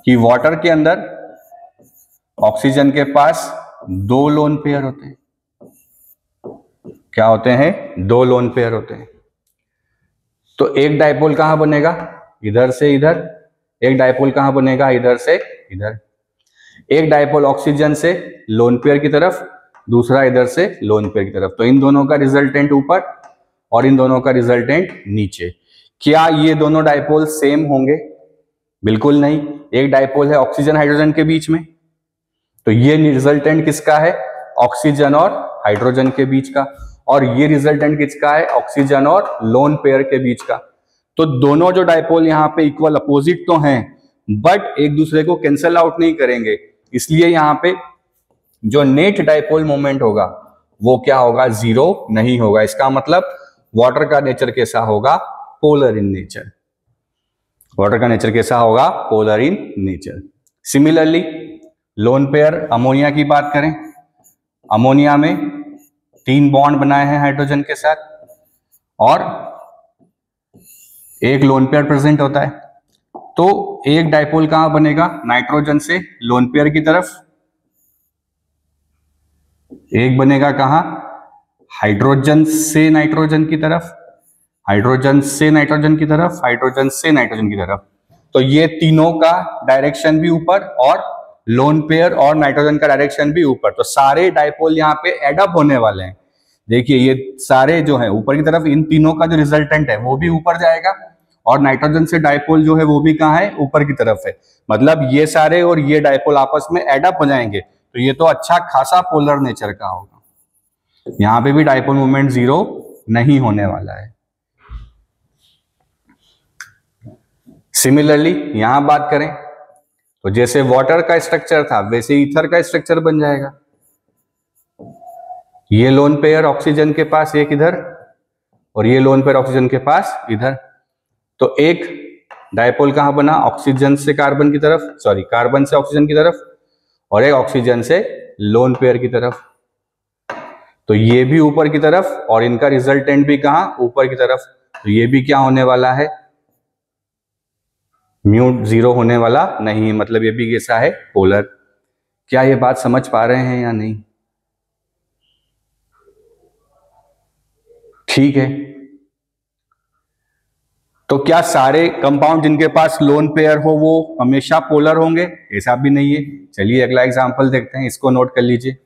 कि वाटर के अंदर ऑक्सीजन के पास 2 लोन पेयर होते हैं। क्या होते हैं, 2 लोन पेयर होते हैं। तो एक डाइपोल कहां बनेगा, इधर से इधर, एक डाइपोल कहां बनेगा, इधर से इधर। एक डाइपोल ऑक्सीजन से लोन पेयर की तरफ, दूसरा इधर से लोन पेयर की तरफ। तो इन दोनों का रिजल्टेंट ऊपर और इन दोनों का रिजल्टेंट नीचे। क्या ये दोनों डाइपोल सेम होंगे? बिल्कुल नहीं। एक डाइपोल है ऑक्सीजन हाइड्रोजन के बीच में, तो ये रिजल्टेंट किसका है, ऑक्सीजन और हाइड्रोजन के बीच का, और ये रिजल्टेंट किसका है, ऑक्सीजन और लोन पेयर के बीच का। तो दोनों जो डाइपोल यहाँ पे इक्वल अपोजिट तो हैं, बट एक दूसरे को कैंसल आउट नहीं करेंगे, इसलिए यहाँ पे जो नेट डाइपोल मोमेंट होगा वो क्या होगा, 0 नहीं होगा। इसका मतलब वाटर का नेचर कैसा होगा, पोलर इन नेचर। वाटर का नेचर कैसा होगा, polar in nature. Similarly lone pair ammonia की बात करें, अमोनिया में 3 बॉन्ड बनाए हैं हाइड्रोजन के साथ और एक लोन पेयर प्रेजेंट होता है। तो एक डाइपोल कहां बनेगा, नाइट्रोजन से लोन पेयर की तरफ, एक बनेगा कहां, हाइड्रोजन से नाइट्रोजन की तरफ, हाइड्रोजन से नाइट्रोजन की तरफ, हाइड्रोजन से नाइट्रोजन की तरफ। तो ये तीनों का डायरेक्शन भी ऊपर और लोन पेयर और नाइट्रोजन का डायरेक्शन भी ऊपर। तो सारे डाइपोल यहाँ पे एडअप होने वाले हैं। देखिए ये सारे जो है ऊपर की तरफ, इन तीनों का जो रिजल्टेंट है वो भी ऊपर जाएगा और नाइट्रोजन से डाइपोल जो है वो भी कहाँ है, ऊपर की तरफ है। मतलब ये सारे और ये डाइपोल आपस में एडअप हो जाएंगे, तो ये तो अच्छा खासा पोलर नेचर का होगा। यहाँ पे भी डाइपोल मोमेंट 0 नहीं होने वाला है। सिमिलरली यहां बात करें तो जैसे वाटर का स्ट्रक्चर था वैसे ईथर का स्ट्रक्चर बन जाएगा। ये लोन पेयर ऑक्सीजन के पास एक इधर और ये लोन पेयर ऑक्सीजन के पास इधर। तो एक डायपोल कहां बना, ऑक्सीजन से कार्बन की तरफ, सॉरी कार्बन से ऑक्सीजन की तरफ, और एक ऑक्सीजन से लोन पेयर की तरफ। तो ये भी ऊपर की तरफ और इनका रिजल्टेंट भी कहां, ऊपर की तरफ। तो ये भी क्या होने वाला है, म्यू 0 होने वाला नहीं, मतलब ये भी कैसा है, पोलर। क्या ये बात समझ पा रहे हैं या नहीं? ठीक है। तो क्या सारे कंपाउंड जिनके पास लोन पेयर हो वो हमेशा पोलर होंगे? ऐसा भी नहीं है। चलिए अगला एग्जांपल देखते हैं, इसको नोट कर लीजिए।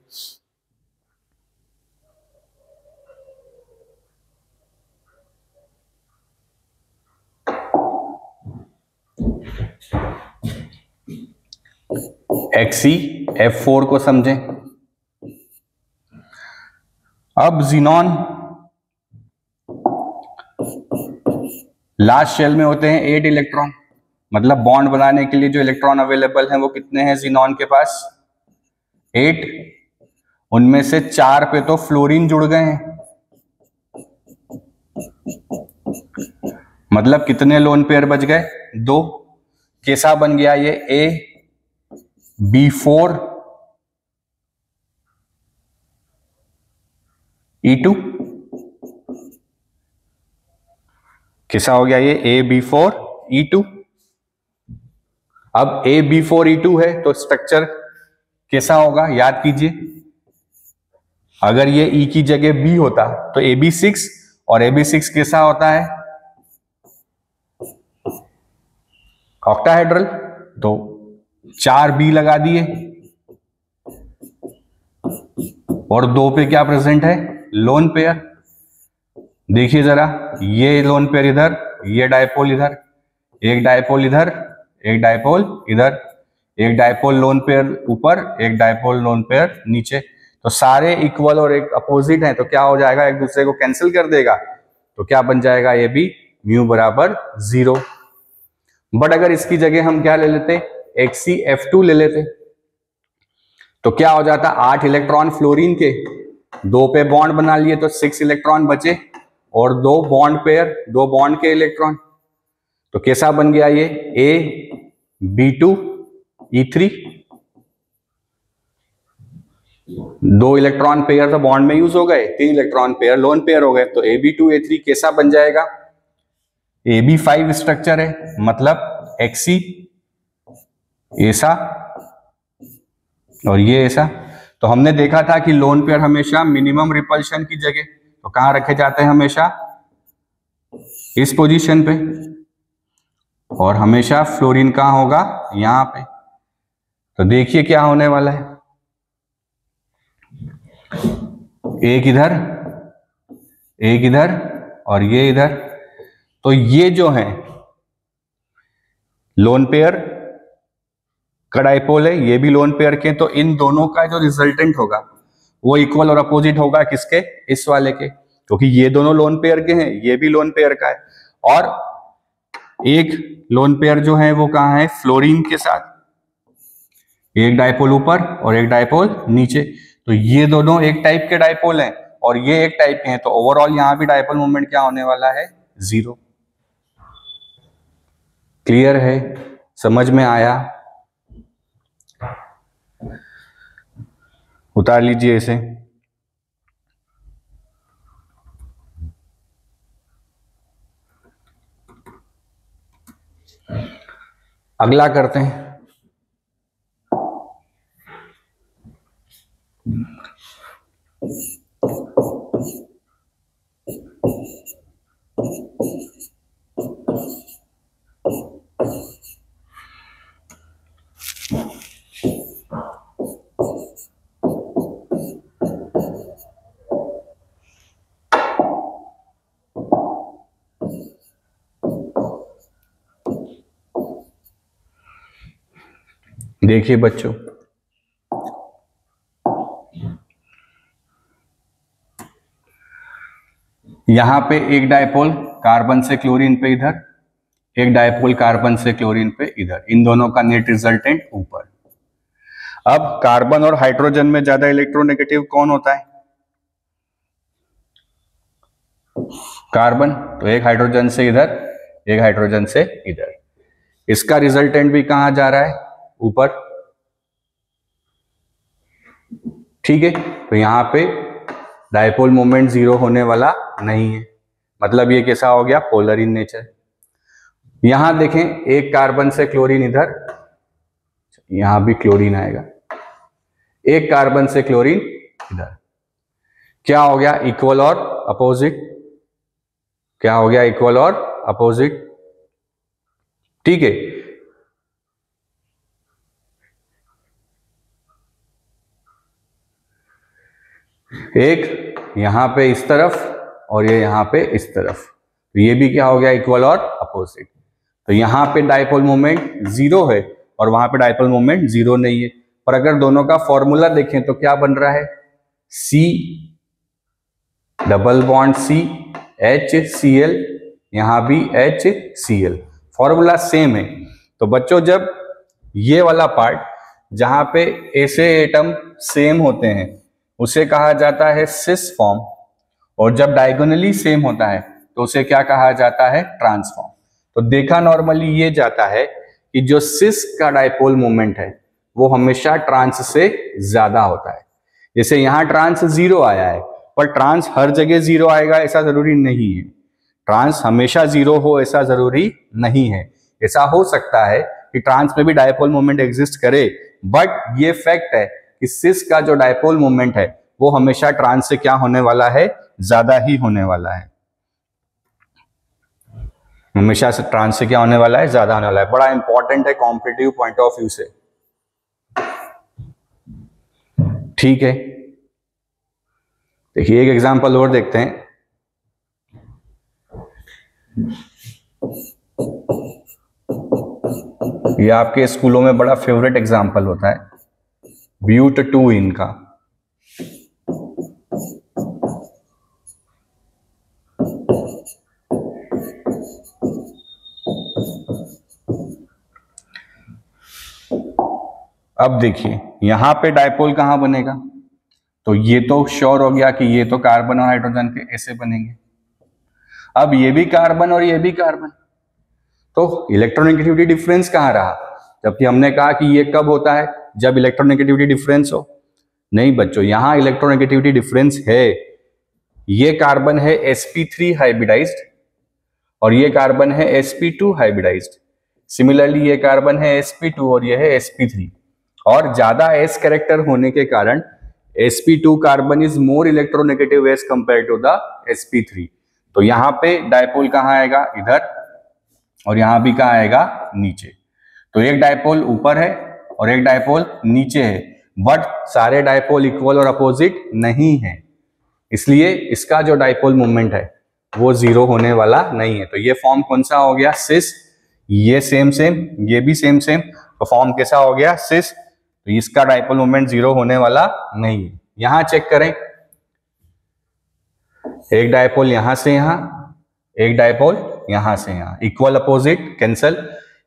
XeF4 को समझें। अब ज़ीनॉन लास्ट शेल में होते हैं 8 इलेक्ट्रॉन, मतलब बॉन्ड बनाने के लिए जो इलेक्ट्रॉन अवेलेबल हैं वो कितने हैं ज़ीनॉन के पास? 8। उनमें से 4 पे तो फ्लोरीन जुड़ गए हैं, मतलब कितने लोन पेयर बच गए? 2। कैसा बन गया ये? AB4 E2। कैसा हो गया ये? AB4 E2। अब AB4 E2 है तो स्ट्रक्चर कैसा होगा याद कीजिए। अगर ये E की जगह B होता तो AB6, और AB6 कैसा होता है? ऑक्टाहेड्रल। तो 4 B लगा दिए और 2 पे क्या प्रेजेंट है? Lone pair. देखिए जरा, ये लोन पेयर इधर, ये डायपोल इधर, एक डायपोल इधर, एक डायपोल इधर, एक डायपोल लोन पेयर ऊपर, एक डायपोल लोन पेयर नीचे। तो सारे इक्वल और एक अपोजिट हैं, तो क्या हो जाएगा? एक दूसरे को कैंसिल कर देगा, तो क्या बन जाएगा? ये भी म्यू बराबर 0। बट अगर इसकी जगह हम क्या ले लेते? XeF2 ले लेते, तो क्या हो जाता? 8 इलेक्ट्रॉन फ्लोरीन के, 2 पे बॉन्ड बना लिए तो 6 इलेक्ट्रॉन बचे, और 2 बॉन्ड पेयर, 2 बॉन्ड के इलेक्ट्रॉन। तो कैसा बन गया ये? AB2E3। 2 इलेक्ट्रॉन पेयर तो बॉन्ड में यूज हो गए, 3 इलेक्ट्रॉन पेयर लोन पेयर हो गए, तो AB2A3 कैसा बन जाएगा? AB5 स्ट्रक्चर है, मतलब Xe ऐसा और ये ऐसा। तो हमने देखा था कि लोन पेयर हमेशा मिनिमम रिपल्शन की जगह तो कहां रखे जाते हैं? हमेशा इस पोजीशन पे, और हमेशा फ्लोरीन कहां होगा? यहां पे। तो देखिए क्या होने वाला है, एक इधर, एक इधर और ये इधर। तो ये जो है लोन पेयर का डायपोल है, ये भी लोन पेयर के, तो इन दोनों का जो रिजल्टेंट होगा वो इक्वल और अपोजिट होगा किसके? इस वाले के, क्योंकि ये दोनों लोन पेयर के हैं, ये भी लोन पेयर का है, और एक लोन पेयर जो है वो कहां है? फ्लोरीन के साथ, एक डायपोल ऊपर और एक डायपोल नीचे। तो ये दोनों एक टाइप के डायपोल हैं और ये एक टाइप के हैं, तो ओवरऑल यहां भी डायपोल मोमेंट क्या होने वाला है? 0। क्लियर है? समझ में आया? उतार लीजिए इसे। अगला करते हैं। देखिए बच्चों, यहां पे एक डायपोल कार्बन से क्लोरीन पे इधर, एक डायपोल कार्बन से क्लोरीन पे इधर, इन दोनों का नेट रिजल्टेंट ऊपर। अब कार्बन और हाइड्रोजन में ज्यादा इलेक्ट्रोनेगेटिव कौन होता है? कार्बन। तो एक हाइड्रोजन से इधर, एक हाइड्रोजन से इधर, इसका रिजल्टेंट भी कहां जा रहा है? ऊपर। ठीक है, तो यहां पे डायपोल मोमेंट 0 होने वाला नहीं है, मतलब ये कैसा हो गया? Polar in nature. यहां देखें, एक कार्बन से क्लोरीन इधर, यहां भी क्लोरीन आएगा, एक कार्बन से क्लोरीन इधर, क्या हो गया? इक्वल और अपोजिट। क्या हो गया? इक्वल और अपोजिट। ठीक है। एक यहां पे इस तरफ और ये यहां पे इस तरफ, तो ये भी क्या हो गया, इक्वल और अपोजिट। तो यहां पे डायपोल मोमेंट 0 है और वहां पे डायपोल मोमेंट 0 नहीं है। पर अगर दोनों का फॉर्मूला देखें तो क्या बन रहा है, C double bond C HCl, यहां भी HCl, फॉर्मूला सेम है। तो बच्चों जब ये वाला पार्ट जहां पे ऐसे एटम सेम होते हैं उसे कहा जाता है सिस फॉर्म, और जब डायगोनली सेम होता है तो उसे क्या कहा जाता है, ट्रांसफॉर्म। तो देखा नॉर्मली ये जाता है कि जो सिस का डायपोल मोमेंट है वो हमेशा ट्रांस से ज्यादा होता है। जैसे यहाँ ट्रांस 0 आया है, पर ट्रांस हर जगह 0 आएगा ऐसा जरूरी नहीं है, ट्रांस हमेशा 0 हो ऐसा जरूरी नहीं है। ऐसा हो सकता है कि ट्रांस में भी डायपोल मोमेंट एग्जिस्ट करे, बट ये फैक्ट है कि सिस का जो डायपोल मोमेंट है वो हमेशा ट्रांस से क्या होने वाला है, ज्यादा ही होने वाला है, हमेशा से ट्रांस से क्या होने वाला है, ज्यादा होने वाला है। बड़ा इंपॉर्टेंट है कॉम्पिटिटिव पॉइंट ऑफ व्यू से, ठीक है। देखिए एक एग्जांपल और देखते हैं। ये आपके स्कूलों में बड़ा फेवरेट एग्जांपल होता है, ब्यूट 2 इनका। अब देखिए यहां पे डायपोल कहां बनेगा, तो ये तो श्योर हो गया कि ये तो कार्बन और हाइड्रोजन के ऐसे बनेंगे। अब ये भी कार्बन और ये भी कार्बन, तो इलेक्ट्रोनेगेटिविटी डिफरेंस कहां रहा, जबकि हमने कहा कि ये कब होता है, जब इलेक्ट्रोनेगेटिविटी डिफरेंस हो। नहीं बच्चों, यहां इलेक्ट्रोनेगेटिविटी डिफरेंस है। ये कार्बन है sp3 हाइब्रिडाइज्ड और ये कार्बन है sp2 हाइब्रिडाइज्ड। सिमिलरली ये कार्बन है sp2 और ये है sp3, और ज्यादा s कैरेक्टर होने के कारण sp2 carbon is more electronegative as compare to the sp3। तो यहां पे डायपोल कहां आएगा, इधर, और यहां भी कहां आएगा, नीचे। तो एक डायपोल ऊपर है और एक डायपोल नीचे है, बट सारे डायपोल इक्वल और अपोजिट नहीं है, इसलिए इसका जो डायपोल मोमेंट है वो 0 होने वाला नहीं है। तो ये फॉर्म कौन सा हो गया, सिस। ये सेम सेम, ये भी सेम सेम, तो फॉर्म कैसा हो गया, सिस। तो इसका डायपोल मोमेंट 0 होने वाला नहीं है। यहां चेक करें, एक डायपोल यहां से यहां, एक डायपोल यहां से यहां, इक्वल अपोजिट कैंसल।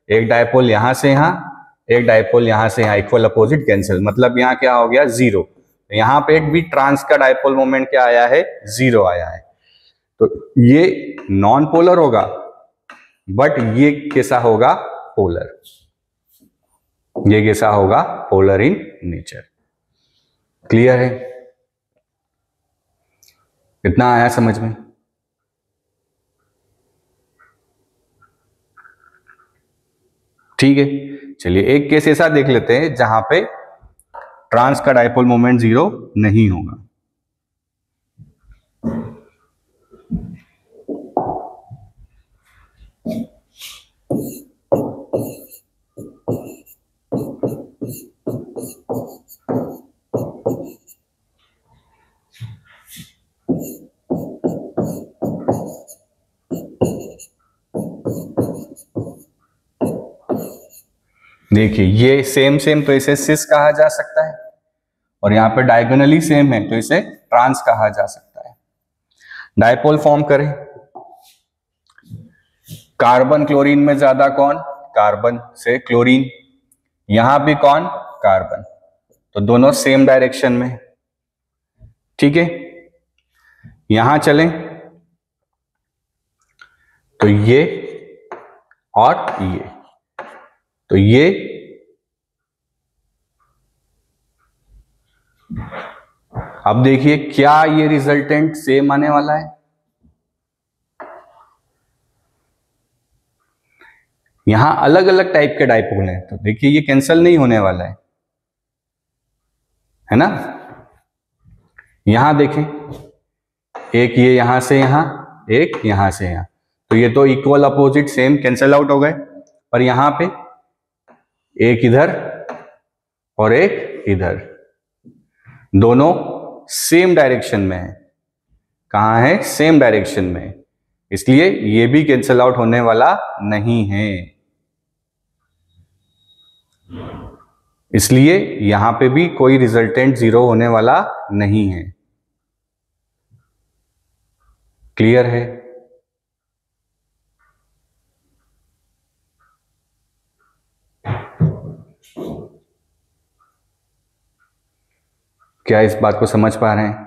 एक डायपोल यहां से यहां, एक डायपोल यहां से यहां, इक्वल अपोजिट कैंसल। मतलब यहां क्या हो गया, 0। यहां पे एक भी ट्रांस का डायपोल मोमेंट क्या आया है, 0 आया है। तो ये नॉन पोलर होगा, बट ये कैसा होगा, पोलर। ये कैसा होगा, पोलर इन नेचर। क्लियर है, कितना आया समझ में। ठीक है, चलिए एक केस ऐसा देख लेते हैं जहां पे ट्रांस का डायपोल मोमेंट 0 नहीं होगा। देखिए ये सेम सेम, तो इसे सिस कहा जा सकता है, और यहां पे डायगोनली सेम है तो इसे ट्रांस कहा जा सकता है। डायपोल फॉर्म करें, कार्बन क्लोरीन में ज्यादा कौन, कार्बन से क्लोरीन, यहां भी कौन, कार्बन, तो दोनों सेम डायरेक्शन में। ठीक है, यहां चलें तो ये और ये, तो ये अब देखिए क्या ये रिजल्टेंट सेम आने वाला है। यहां अलग अलग टाइप के डायपोल हैं, तो देखिए ये कैंसिल नहीं होने वाला है ना। यहां देखें, एक ये यहां से यहां, एक यहां से यहां, तो ये तो equal opposite same cancel out हो गए। पर यहां पे एक इधर और एक इधर, दोनों सेम डायरेक्शन में है। कहां है? सेम डायरेक्शन में, इसलिए ये भी कैंसल आउट होने वाला नहीं है। इसलिए यहां पे भी कोई रिजल्टेंट जीरो होने वाला नहीं है। क्लियर है? क्या इस बात को समझ पा रहे हैं?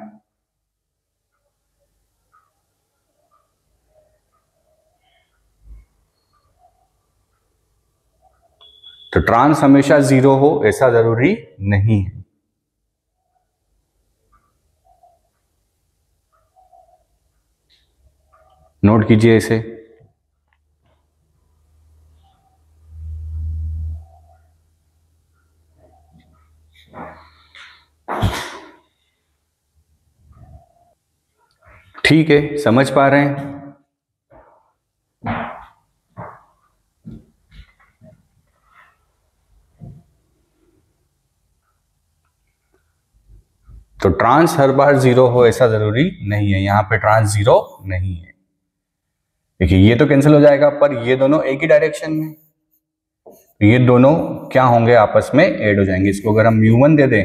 तो ट्रांस हमेशा जीरो हो ऐसा जरूरी नहीं है। नोट कीजिए इसे। ठीक है, समझ पा रहे हैं? तो ट्रांस हर बार जीरो हो ऐसा जरूरी नहीं है। यहां पे ट्रांस जीरो नहीं है। देखिए ये तो कैंसिल हो जाएगा, पर ये दोनों एक ही डायरेक्शन में, ये दोनों क्या होंगे? आपस में ऐड हो जाएंगे। इसको अगर हम μ1 दे दें,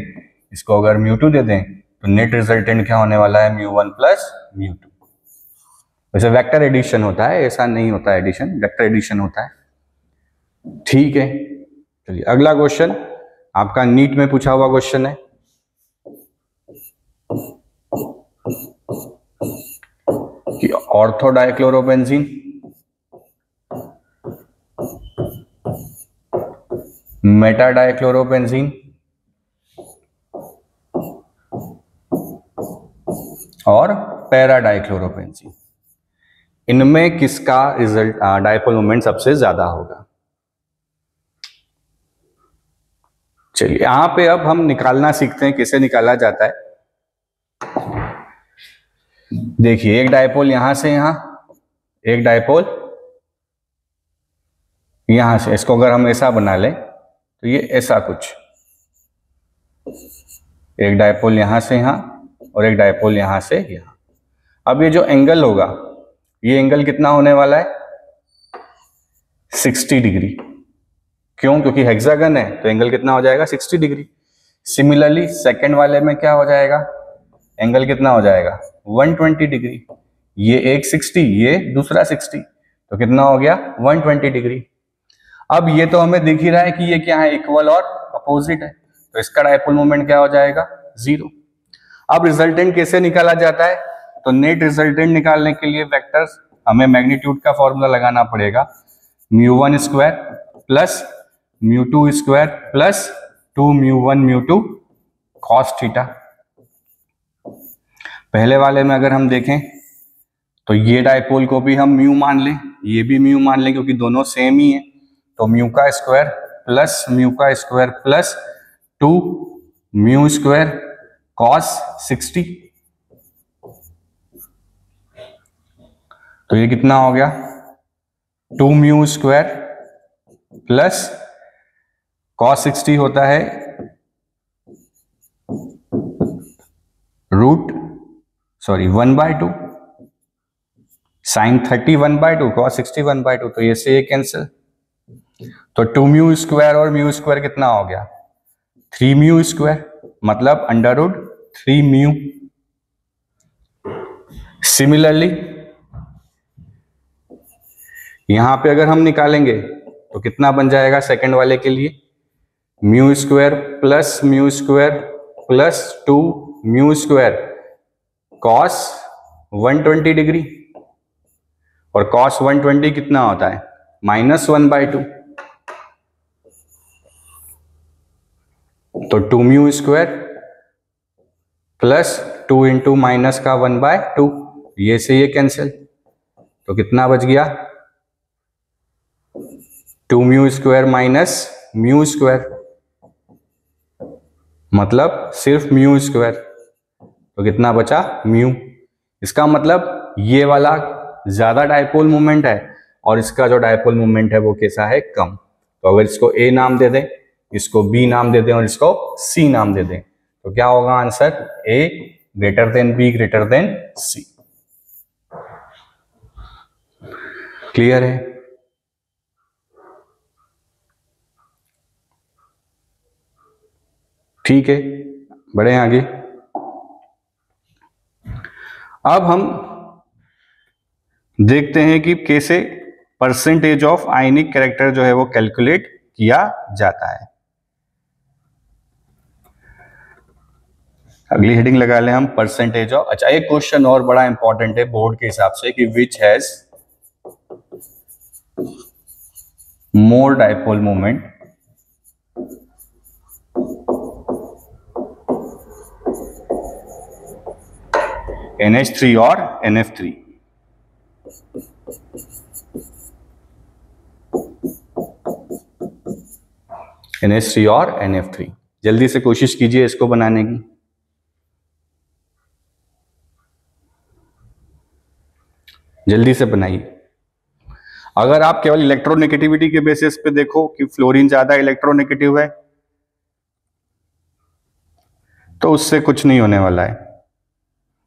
इसको अगर μ2 दे दें, तो नेट रिजल्टेंट क्या होने वाला है? μ1 प्लस μ2। वैसे वेक्टर एडिशन होता है, ऐसा नहीं होता है एडिशन, वेक्टर एडिशन होता है। ठीक है, चलिए अगला क्वेश्चन आपका नीट में पूछा हुआ क्वेश्चन है कि ऑर्थो डाइक्लोरोबेंजीन मेटा डाइक्लोरोबेंजीन और पैरा डाइक्लोरोबेंजीन, इनमें किसका रिजल्ट डायपोल मोमेंट सबसे ज्यादा होगा? चलिए यहां पे अब हम निकालना सीखते हैं, कैसे निकाला जाता है। देखिए एक डायपोल यहां से यहां, एक डायपोल यहां से, इसको अगर हम ऐसा बना लें तो ये ऐसा कुछ, एक डायपोल यहां से यहां और एक डायपोल यहां से यहां। अब ये जो एंगल होगा, ये एंगल कितना होने वाला है? 60 डिग्री। क्यों? क्योंकि हेक्सागन है तो एंगल कितना हो जाएगा? 60 डिग्री। सिमिलरली सेकंड वाले में क्या हो जाएगा? एंगल कितना हो जाएगा? 120 डिग्री। ये एक 60, ये दूसरा 60, तो कितना हो गया? 120 डिग्री। अब ये तो हमें दिख ही रहा है कि ये क्या है? इक्वल और अपोजिट है, तो इसका डायपोल मोमेंट क्या हो जाएगा? जीरो। अब रिजल्टेंट कैसे निकाला जाता है? तो नेट रिजल्टेंट निकालने के लिए वेक्टर्स हमें मैग्नीट्यूड का फॉर्मूला लगाना पड़ेगा, μ1 square plus μ2 square plus 2 μ1 μ2 cos theta. पहले वाले में अगर हम देखें तो ये डायपोल को भी हम म्यू मान लें, ये भी म्यू मान लें, क्योंकि दोनों सेम ही है। तो म्यू का स्क्वायर प्लस म्यू का square plus 2 mu square cos 60, तो ये कितना हो गया? 2 म्यू स्क्वायर प्लस cos 60 होता है √1/2 sin 30 1/2 cos 60 1/2, तो ये से ये कैंसिल। तो 2 म्यू स्क्वायर और म्यू स्क्वायर कितना हो गया? 3 म्यू स्क्वायर, मतलब √3 म्यू। सिमिलरली यहां पे अगर हम निकालेंगे तो कितना बन जाएगा सेकंड वाले के लिए? Mu square plus mu square plus 2 mu square cos 120 degree, और cos 120 कितना होता है? -1/2, तो 2 mu square plus 2 into minus का 1/2, ये से ये कैंसिल, तो कितना बच गया? 2 mu square minus mu square, मतलब सिर्फ म्यू स्क्वायर, तो कितना बचा? म्यू। इसका मतलब ये वाला ज्यादा डायपोल मोमेंट है और इसका जो डायपोल मोमेंट है वो कैसा है, कम। तो अगर इसको ए नाम दे दें, इसको बी नाम दे दें और इसको सी नाम दे दें, तो क्या होगा answer, A greater than B greater than C. Clear है? ठीक है, बढ़े आगे। अब हम देखते हैं कि कैसे परसेंटेज ऑफ आयनिक कैरेक्टर जो है वो कैलकुलेट किया जाता है। अगली हेडिंग लगा लें हम, परसेंटेज ऑफ। अच्छा, एक क्वेश्चन और बड़ा इंपॉर्टेंट है बोर्ड के हिसाब से कि which has more dipole moment NH3 और NF3। NH3 और NF3, जल्दी से कोशिश कीजिए इसको बनाने की। जल्दी से बनाइए। अगर आप केवल इलेक्ट्रोनेगेटिविटी के बेसिस पे देखो कि फ्लोरीन ज्यादा इलेक्ट्रोनेगेटिव है, तो उससे कुछ नहीं होने वाला है,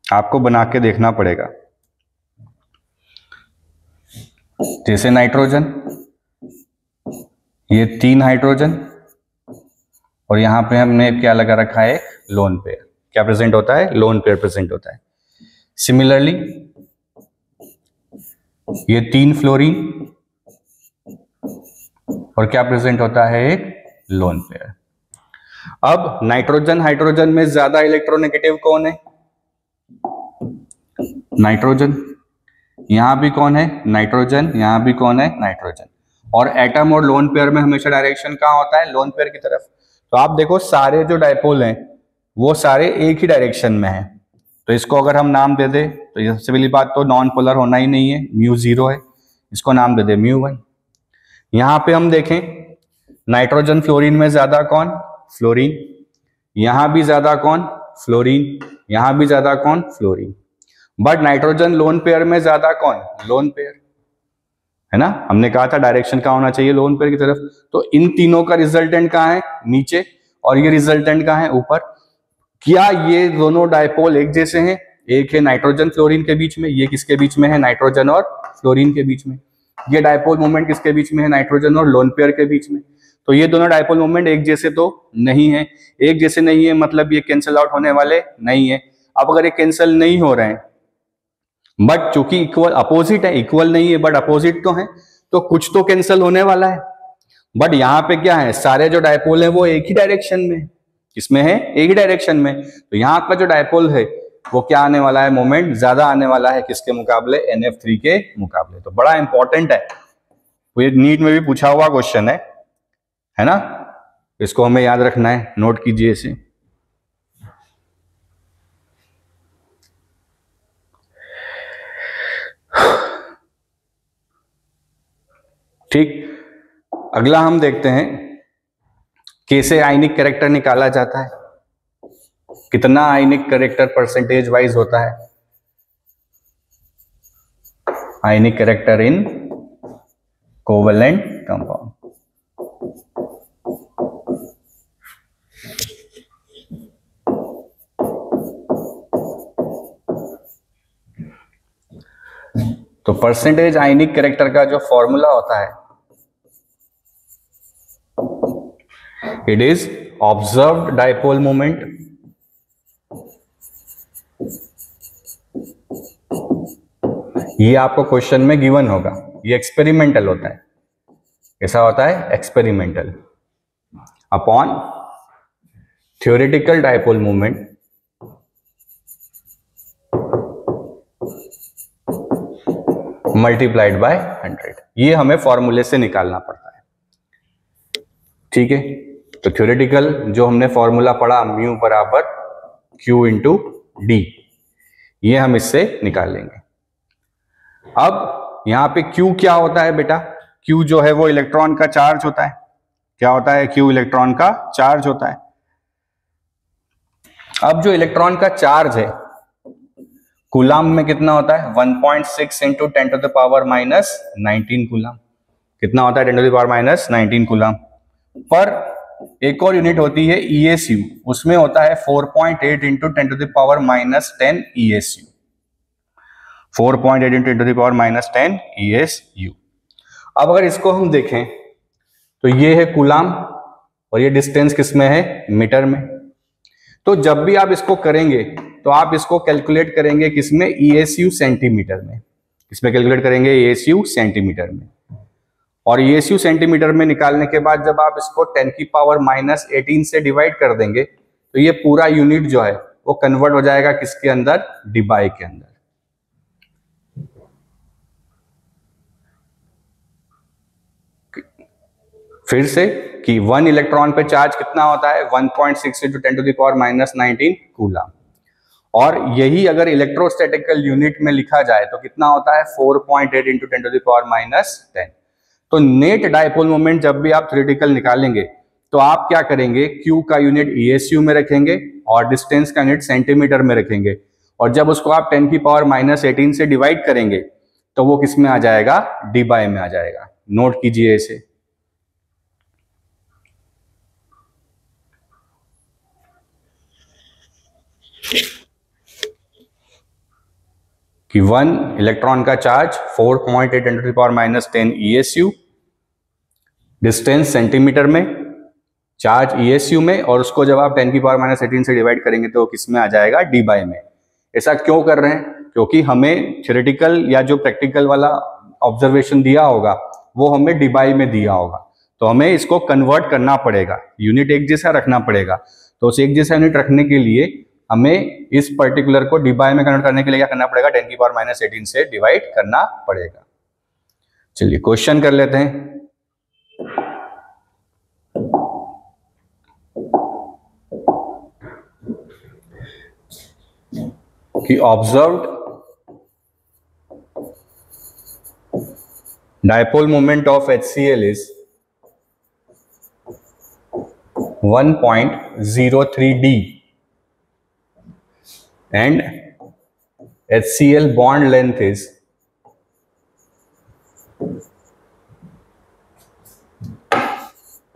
आपको बना के देखना पड़ेगा। जैसे नाइट्रोजन, ये 3 हाइड्रोजन और यहां पे हमने क्या लगा रखा है, लोन पेयर। क्या प्रेजेंट होता है, लोन पेयर प्रेजेंट होता है। सिमिलरली ये 3 फ्लोरीन और क्या प्रेजेंट होता है, एक लोन पेयर। अब नाइट्रोजन हाइड्रोजन में ज्यादा इलेक्ट्रोनेगेटिव कौन है, नाइट्रोजन। यहां भी कौन है, नाइट्रोजन। यहां भी कौन है, नाइट्रोजन। और एटम और लोन पेयर में हमेशा डायरेक्शन कहां होता है, लोन पेयर की तरफ। तो आप देखो सारे जो डायपोल हैं वो सारे एक ही डायरेक्शन में हैं। तो इसको अगर हम नाम दे दे तो ये सबसे पहली बात तो नॉन पोलर होना ही नहीं है, म्यू 0 है, इसको नाम दे दे म्यू 1। यहां पे हम देखें नाइट्रोजन फ्लोरीन में ज्यादा कौन, फ्लोरीन। यहां भी ज्यादा कौन, फ्लोरीन। यहां भी ज्यादा कौन, fluorine. But nitrogen lone pair में ज्यादा कौन, लोन पेयर, है ना। हमने कहा था डायरेक्शन कहां होना चाहिए, लोन पेयर की तरफ। तो इन तीनों का रिजल्टेंट कहां है, नीचे, और ये रिजल्टेंट कहां है, ऊपर। क्या ये दोनों डायपोल एक जैसे हैं, एक है नाइट्रोजन फ्लोरीन के बीच में, ये किसके बीच में है, नाइट्रोजन और फ्लोरीन के बीच में। ये डायपोल मोमेंट किसके बीच में है, नाइट्रोजन और लोन पेयर के बीच में। तो ये दोनों डायपोल मोमेंट एक जैसे तो नहीं है। एक जैसे नहीं है मतलब ये कैंसिल आउट होने वाले नहीं है। अब अगर ये कैंसिल नहीं हो रहे हैं बट चूंकि इक्वल अपोजिट है, इक्वल नहीं है बट अपोजिट तो है, तो कुछ तो कैंसिल होने वाला है। बट यहां पे क्या है, सारे जो डायपोल है वो एक ही डायरेक्शन में, किसमें है, एक ही डायरेक्शन में। तो यहां का जो डायपोल है वो क्या आने वाला है, मोमेंट ज्यादा आने वाला है, किसके मुकाबले, NF3 के मुकाबले। तो बड़ा इंपॉर्टेंट है, ये नीट में भी पूछा हुआ क्वेश्चन है ना। इसको हमें याद रखना है, नोट कीजिए इसे। ठीक, अगला हम देखते हैं कैसे आयनिक कैरेक्टर निकाला जाता है, कितना आयनिक कैरेक्टर परसेंटेज वाइज होता है। आयनिक कैरेक्टर इन कोवेलेंट कंपाउंड। तो परसेंटेज आयनिक कैरेक्टर का जो फॉर्मूला होता है, it is observed dipole moment ये आपको क्वेश्चन में गिवन होगा। ये एक्सपेरिमेंटल होता है, कैसा होता है, experimental, upon theoretical dipole moment multiplied by 100। ये हमें फॉर्मूले से निकालना पड़ता है, ठीक है। तो थ्योरेटिकल जो हमने फॉर्मूला पढ़ा, म्यू बराबर Q इंटू डी, ये हम इससे निकाल लेंगे। अब यहां पे Q क्या होता है बेटा, Q जो है वो इलेक्ट्रॉन का चार्ज होता है। क्या होता है, Q इलेक्ट्रॉन का चार्ज होता है। अब जो इलेक्ट्रॉन का चार्ज है कूलाम में कितना होता है 1.6 into 10 to the power minus 19 coulomb. कितना होता है 10 to the power minus 19 coulomb. पर एक और यूनिट होती है ESU, उसमें होता है 4.8 into 10 to the power minus 10 ESU। 4.8 into 10 to the power minus 10 ESU। अब अगर इसको हम देखें तो ये है कूलाम और ये डिस्टेंस किसमें है, मीटर में। तो जब भी आप इसको करेंगे तो आप इसको कैलकुलेट करेंगे किसमें, ESU सेंटीमीटर में। किसमें कैलकुलेट करेंगे, ESU सेंटीमीटर में। और ESU सेंटीमीटर में निकालने के बाद जब आप इसको 10 की पावर माइनस 18 से डिवाइड कर देंगे तो ये पूरा यूनिट जो है वो कन्वर्ट हो जाएगा किसके अंदर, डिबाई के अंदर। फिर से कि 1 इलेक्ट्रॉन पे चार्ज कितना होता है 1.6 into 10 to the power minus 19 coulomb. और यही अगर इलेक्ट्रोस्टैटिकल यूनिट में लिखा जाए तो कितना होता है 4.8 into 10 to the power minus 10। तो नेट डायपोल मोमेंट जब भी आप थ्योरेटिकल निकालेंगे तो आप क्या करेंगे, Q का यूनिट ESU में रखेंगे और डिस्टेंस का यूनिट सेंटीमीटर में रखेंगे। और जब उसको आप 10 की पावर माइनस 18 से डिवाइड करेंगे तो वो किस में आ जाएगा, डी बाई में आ जाएगा। नोट कीजिए इसे। कि 1 इलेक्ट्रॉन का charge 4.8 into the power minus 10 ESU, distance centimetre में, चार्ज ESU में, और उसको जब आप 10 की पावर माइनस 18 से डिवाइड करेंगे तो किस में आ जाएगा, डी बाई में। ऐसा क्यों कर रहे हैं, क्योंकि हमें थ्योरेटिकल या जो प्रैक्टिकल वाला ऑब्जर्वेशन दिया होगा वो हमें डी बाई में दिया होगा, तो हमें इसको कन्वर्ट करना पड़ेगा, यूनिट एक जैसा रखना पड़ेगा। तो उस एक जैसा यूनिट रखने के लिए हमें इस पर्टिकुलर को डी बाई में कन्वर्ट करने के लिए क्या करना पड़ेगा, 10 की पावर माइनस 18 से डिवाइड करना पड़ेगा। चलिए क्वेश्चन कर लेते हैं। कि observed dipole moment of HCl is 1.03 D and HCl bond length is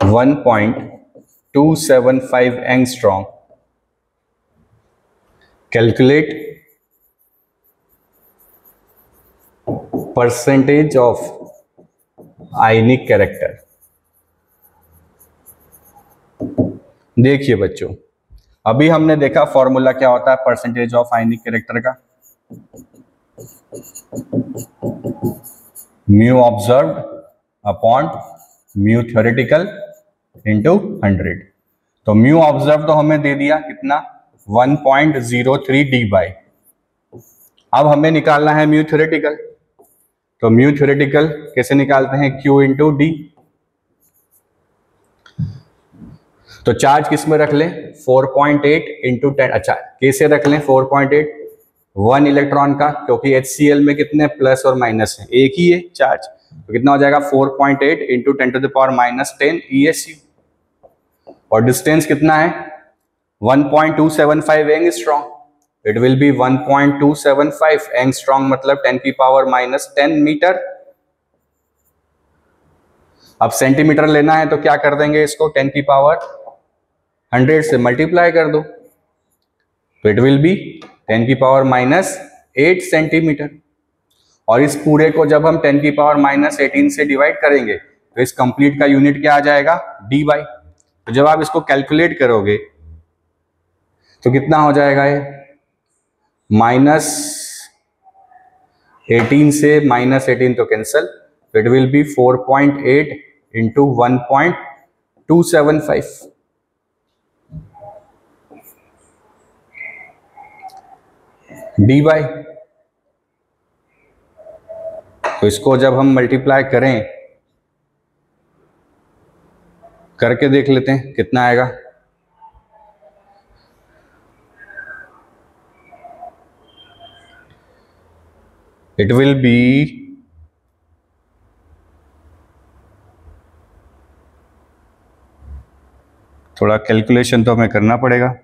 1.275 angstrom. Calculate percentage of ionic character. देखिए बच्चों, अभी हमने देखा फॉर्मूला क्या होता है परसेंटेज ऑफ आयनिक कैरेक्टर का, mu observed upon mu theoretical into 100। तो म्यू ऑब्जर्व तो हमें दे दिया कितना 1.03 डी बाई। अब हमें निकालना है म्यू थ्योरेटिकल। तो म्यू थ्योरेटिकल कैसे निकालते हैं, Q इंटू डी। तो चार्ज किस में रख लें 4.8 इंटू 10, अच्छा कैसे रख लें 4.8, 1 इलेक्ट्रॉन का, क्योंकि HCl में कितने प्लस और माइनस है, एक ही है चार्ज, तो कितना हो जाएगा 4.8 into 10 to the power minus 10 ESU। और डिस्टेंस कितना है 1.275 angstrom, it will be 1.275 angstrom, मतलब 10 की पावर माइनस 10 मीटर। अब सेंटीमीटर लेना है तो क्या कर देंगे, इसको 10 की पावर 100 से मल्टीप्लाई कर दो, तो इट विल बी 10 की पावर माइनस 8 सेंटीमीटर। और इस पूरे को जब हम 10 की पावर माइनस 18 से डिवाइड करेंगे तो इस कंप्लीट का यूनिट क्या आ जाएगा, डी बाई। तो जब आप इसको कैलकुलेट करोगे तो कितना हो जाएगा, ये माइनस 18 से माइनस 18 तो कैंसल, तो it will B 4.8 into 1.275 D by. तो इसको जब हम मल्टीप्लाई करें, करके देख लेते हैं कितना आएगा। इट विल बी थोड़ा कैलकुलेशन तो हमें करना पड़ेगा।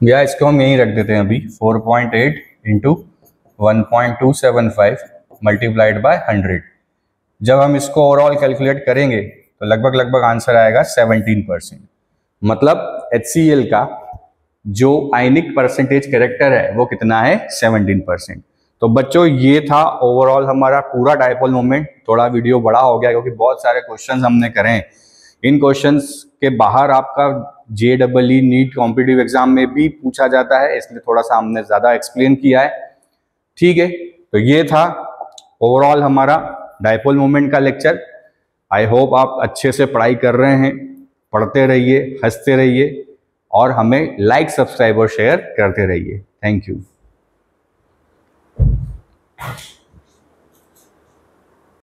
या इसको हम यहीं रख देते हैं अभी 4.8 इंटू 1.275 मल्टीप्लाइड बाय 100। जब हम इसको ओवरऑल कैलकुलेट करेंगे तो लगभग आंसर आएगा 17%। मतलब HCl का जो आयनिक परसेंटेज कैरेक्टर है वो कितना है, 17%। तो बच्चों ये था ओवरऑल हमारा पूरा डायपोल मोमेंट। थोड़ा वीडियो बड़ा हो गया क्योंकि बहुत सारे क्वेश्चंस हमने करे हैं। इन क्वेश्चंस के बाहर आपका JEE नीट कॉम्पिटिटिव एग्जाम में भी पूछा जाता है, इसलिए थोड़ा सा हमने ज़्यादा एक्सप्लेन किया है। ठीक है, तो ये था ओवरऑल हमारा डायपोल मोमेंट का लेक्चर। आई होप आप अच्छे से पढ़ाई कर रहे हैं। पढ़ते रहिए, हंसते रहिए और हमें लाइक, सब्सक्राइब और शेयर करते रहिए। Thank you.